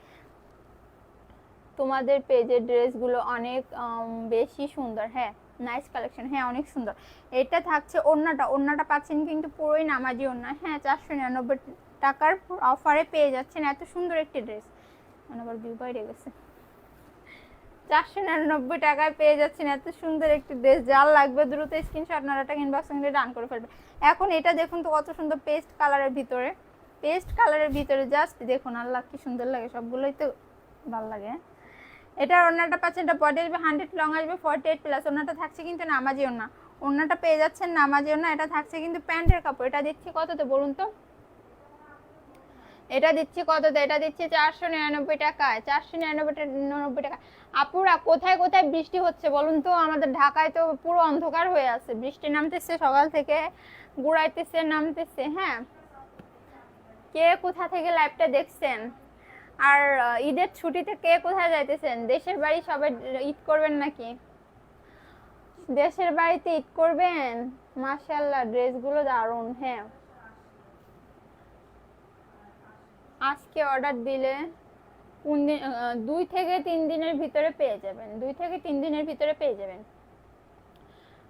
Speaker 2: তোমাদের পেজের ড্রেসগুলো অনেক বেশি সুন্দর। হ্যাঁ নাইস কালেকশন, হ্যাঁ অনেক সুন্দর। এটা থাকছে ওড়নাটা, ওড়নাটা পাচ্ছেন কিন্তু পুরোই নামাজি ওড়না। হ্যাঁ 499 টাকার অফারে পেয়ে যাচ্ছেন এত সুন্দর একটি ড্রেস। আবার ভিউ বাইরে গেছে। 499 টাকায় পেয়ে যাচ্ছেন এত সুন্দর একটি ড্রেস। যার লাগবে দ্রুত স্ক্রিনশট নারাটা ইনবক্সে ডান করে ফেলবে। এখন এটা দেখুন তো কত সুন্দর, পেস্ট কালারের ভিতরে, পেস্ট কালারের ভিতরে। জাস্ট দেখুন, আল্লাহ কি সুন্দর লাগে, সবগুলোই তো ভালো লাগে। এটা ওড়নাটা পাচ্ছেন, এটা বডি আসবে 100, লং আসবে 48 প্লাস। ওড়নাটা থাকছে কিন্তু নামাজি ওড়না, ওড়নাটা পেয়ে যাচ্ছেন নামাজি ওড়না। এটা থাকছে কিন্তু প্যান্টের কাপড়। এটা দিচ্ছি কততে বলুন তো? এটা দিচ্ছি কততে? এটা দিচ্ছি 499 টাকায়। 499 টাকা। আপুরা কোথায় কোথায় বৃষ্টি হচ্ছে বলুন তো? আমাদের ঢাকায় তো পুরো অন্ধকার হয়ে আছে, বৃষ্টি নামতেছে সকাল থেকে, গুড়াইতেছে নামতেছে। হ্যাঁ কে কোথা থেকে লাইভটা দেখছেন? আর ঈদের ছুটিতে কে কোথায় যাইতেছেন? দেশের বাড়ি সবাই ঈদ করবেন নাকি? দেশের বাড়িতে ঈদ করবেন? মাশাআল্লাহ ড্রেসগুলো দারুণ। হ্যাঁ আজকে অর্ডার দিলে 2 থেকে 3 দিনের ভিতরে পেয়ে যাবেন, 2 থেকে 3 দিনের ভিতরে পেয়ে যাবেন।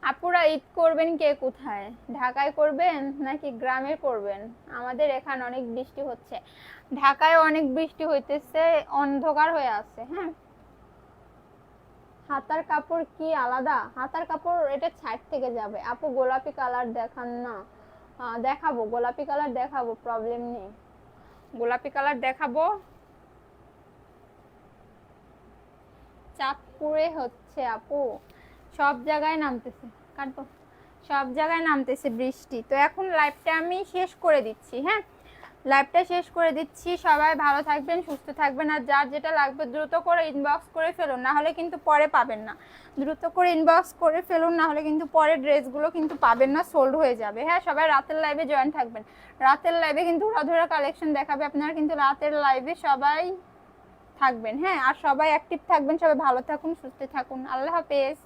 Speaker 2: আপুরা ঈদ করবেন কে কোথায়? ঢাকায় করবেন নাকি গ্রামে করবেন? আমাদের এখানে অনেক বৃষ্টি হচ্ছে, ঢাকায় অনেক বৃষ্টি হইতেছে, অন্ধকার হয়ে আছে। হ্যাঁ হাতার কাপড় কি আলাদা? হাতার কাপড় এটা সাইড থেকে যাবে। আপু গোলাপি কালার দেখান না। দেখাবো, গোলাপি কালার দেখাবো, প্রবলেম নেই, গোলাপি কালার দেখাবো। চাঁদপুরে হচ্ছে আপু, সব জায়গায় নামতেছে, কাটবো, সব জায়গায় নামতেছে বৃষ্টি। তো এখন লাইভটা আমি শেষ করে দিচ্ছি। হ্যাঁ, লাইভটা শেষ করে দিচ্ছি। সবাই ভালো থাকবেন, সুস্থ থাকবেন, আর যার যেটা লাগবে দ্রুত করে ইনবক্স করে ফেলুন, না হলে কিন্তু পরে পাবেন না। দ্রুত করে ইনবক্স করে ফেলুন, না হলে কিন্তু পরে ড্রেসগুলো কিন্তু পাবেন না, সোল্ড হয়ে যাবে। হ্যাঁ, সবাই রাতের লাইভে জয়েন থাকবেন। রাতের লাইভে কিন্তু উড়াধুরা কালেকশন দেখাবে, আপনারা কিন্তু রাতের লাইভে সবাই থাকবেন। হ্যাঁ, আর সবাই অ্যাক্টিভ থাকবেন, সবাই ভালো থাকুন, সুস্থ থাকুন, আল্লাহ হাফেজ।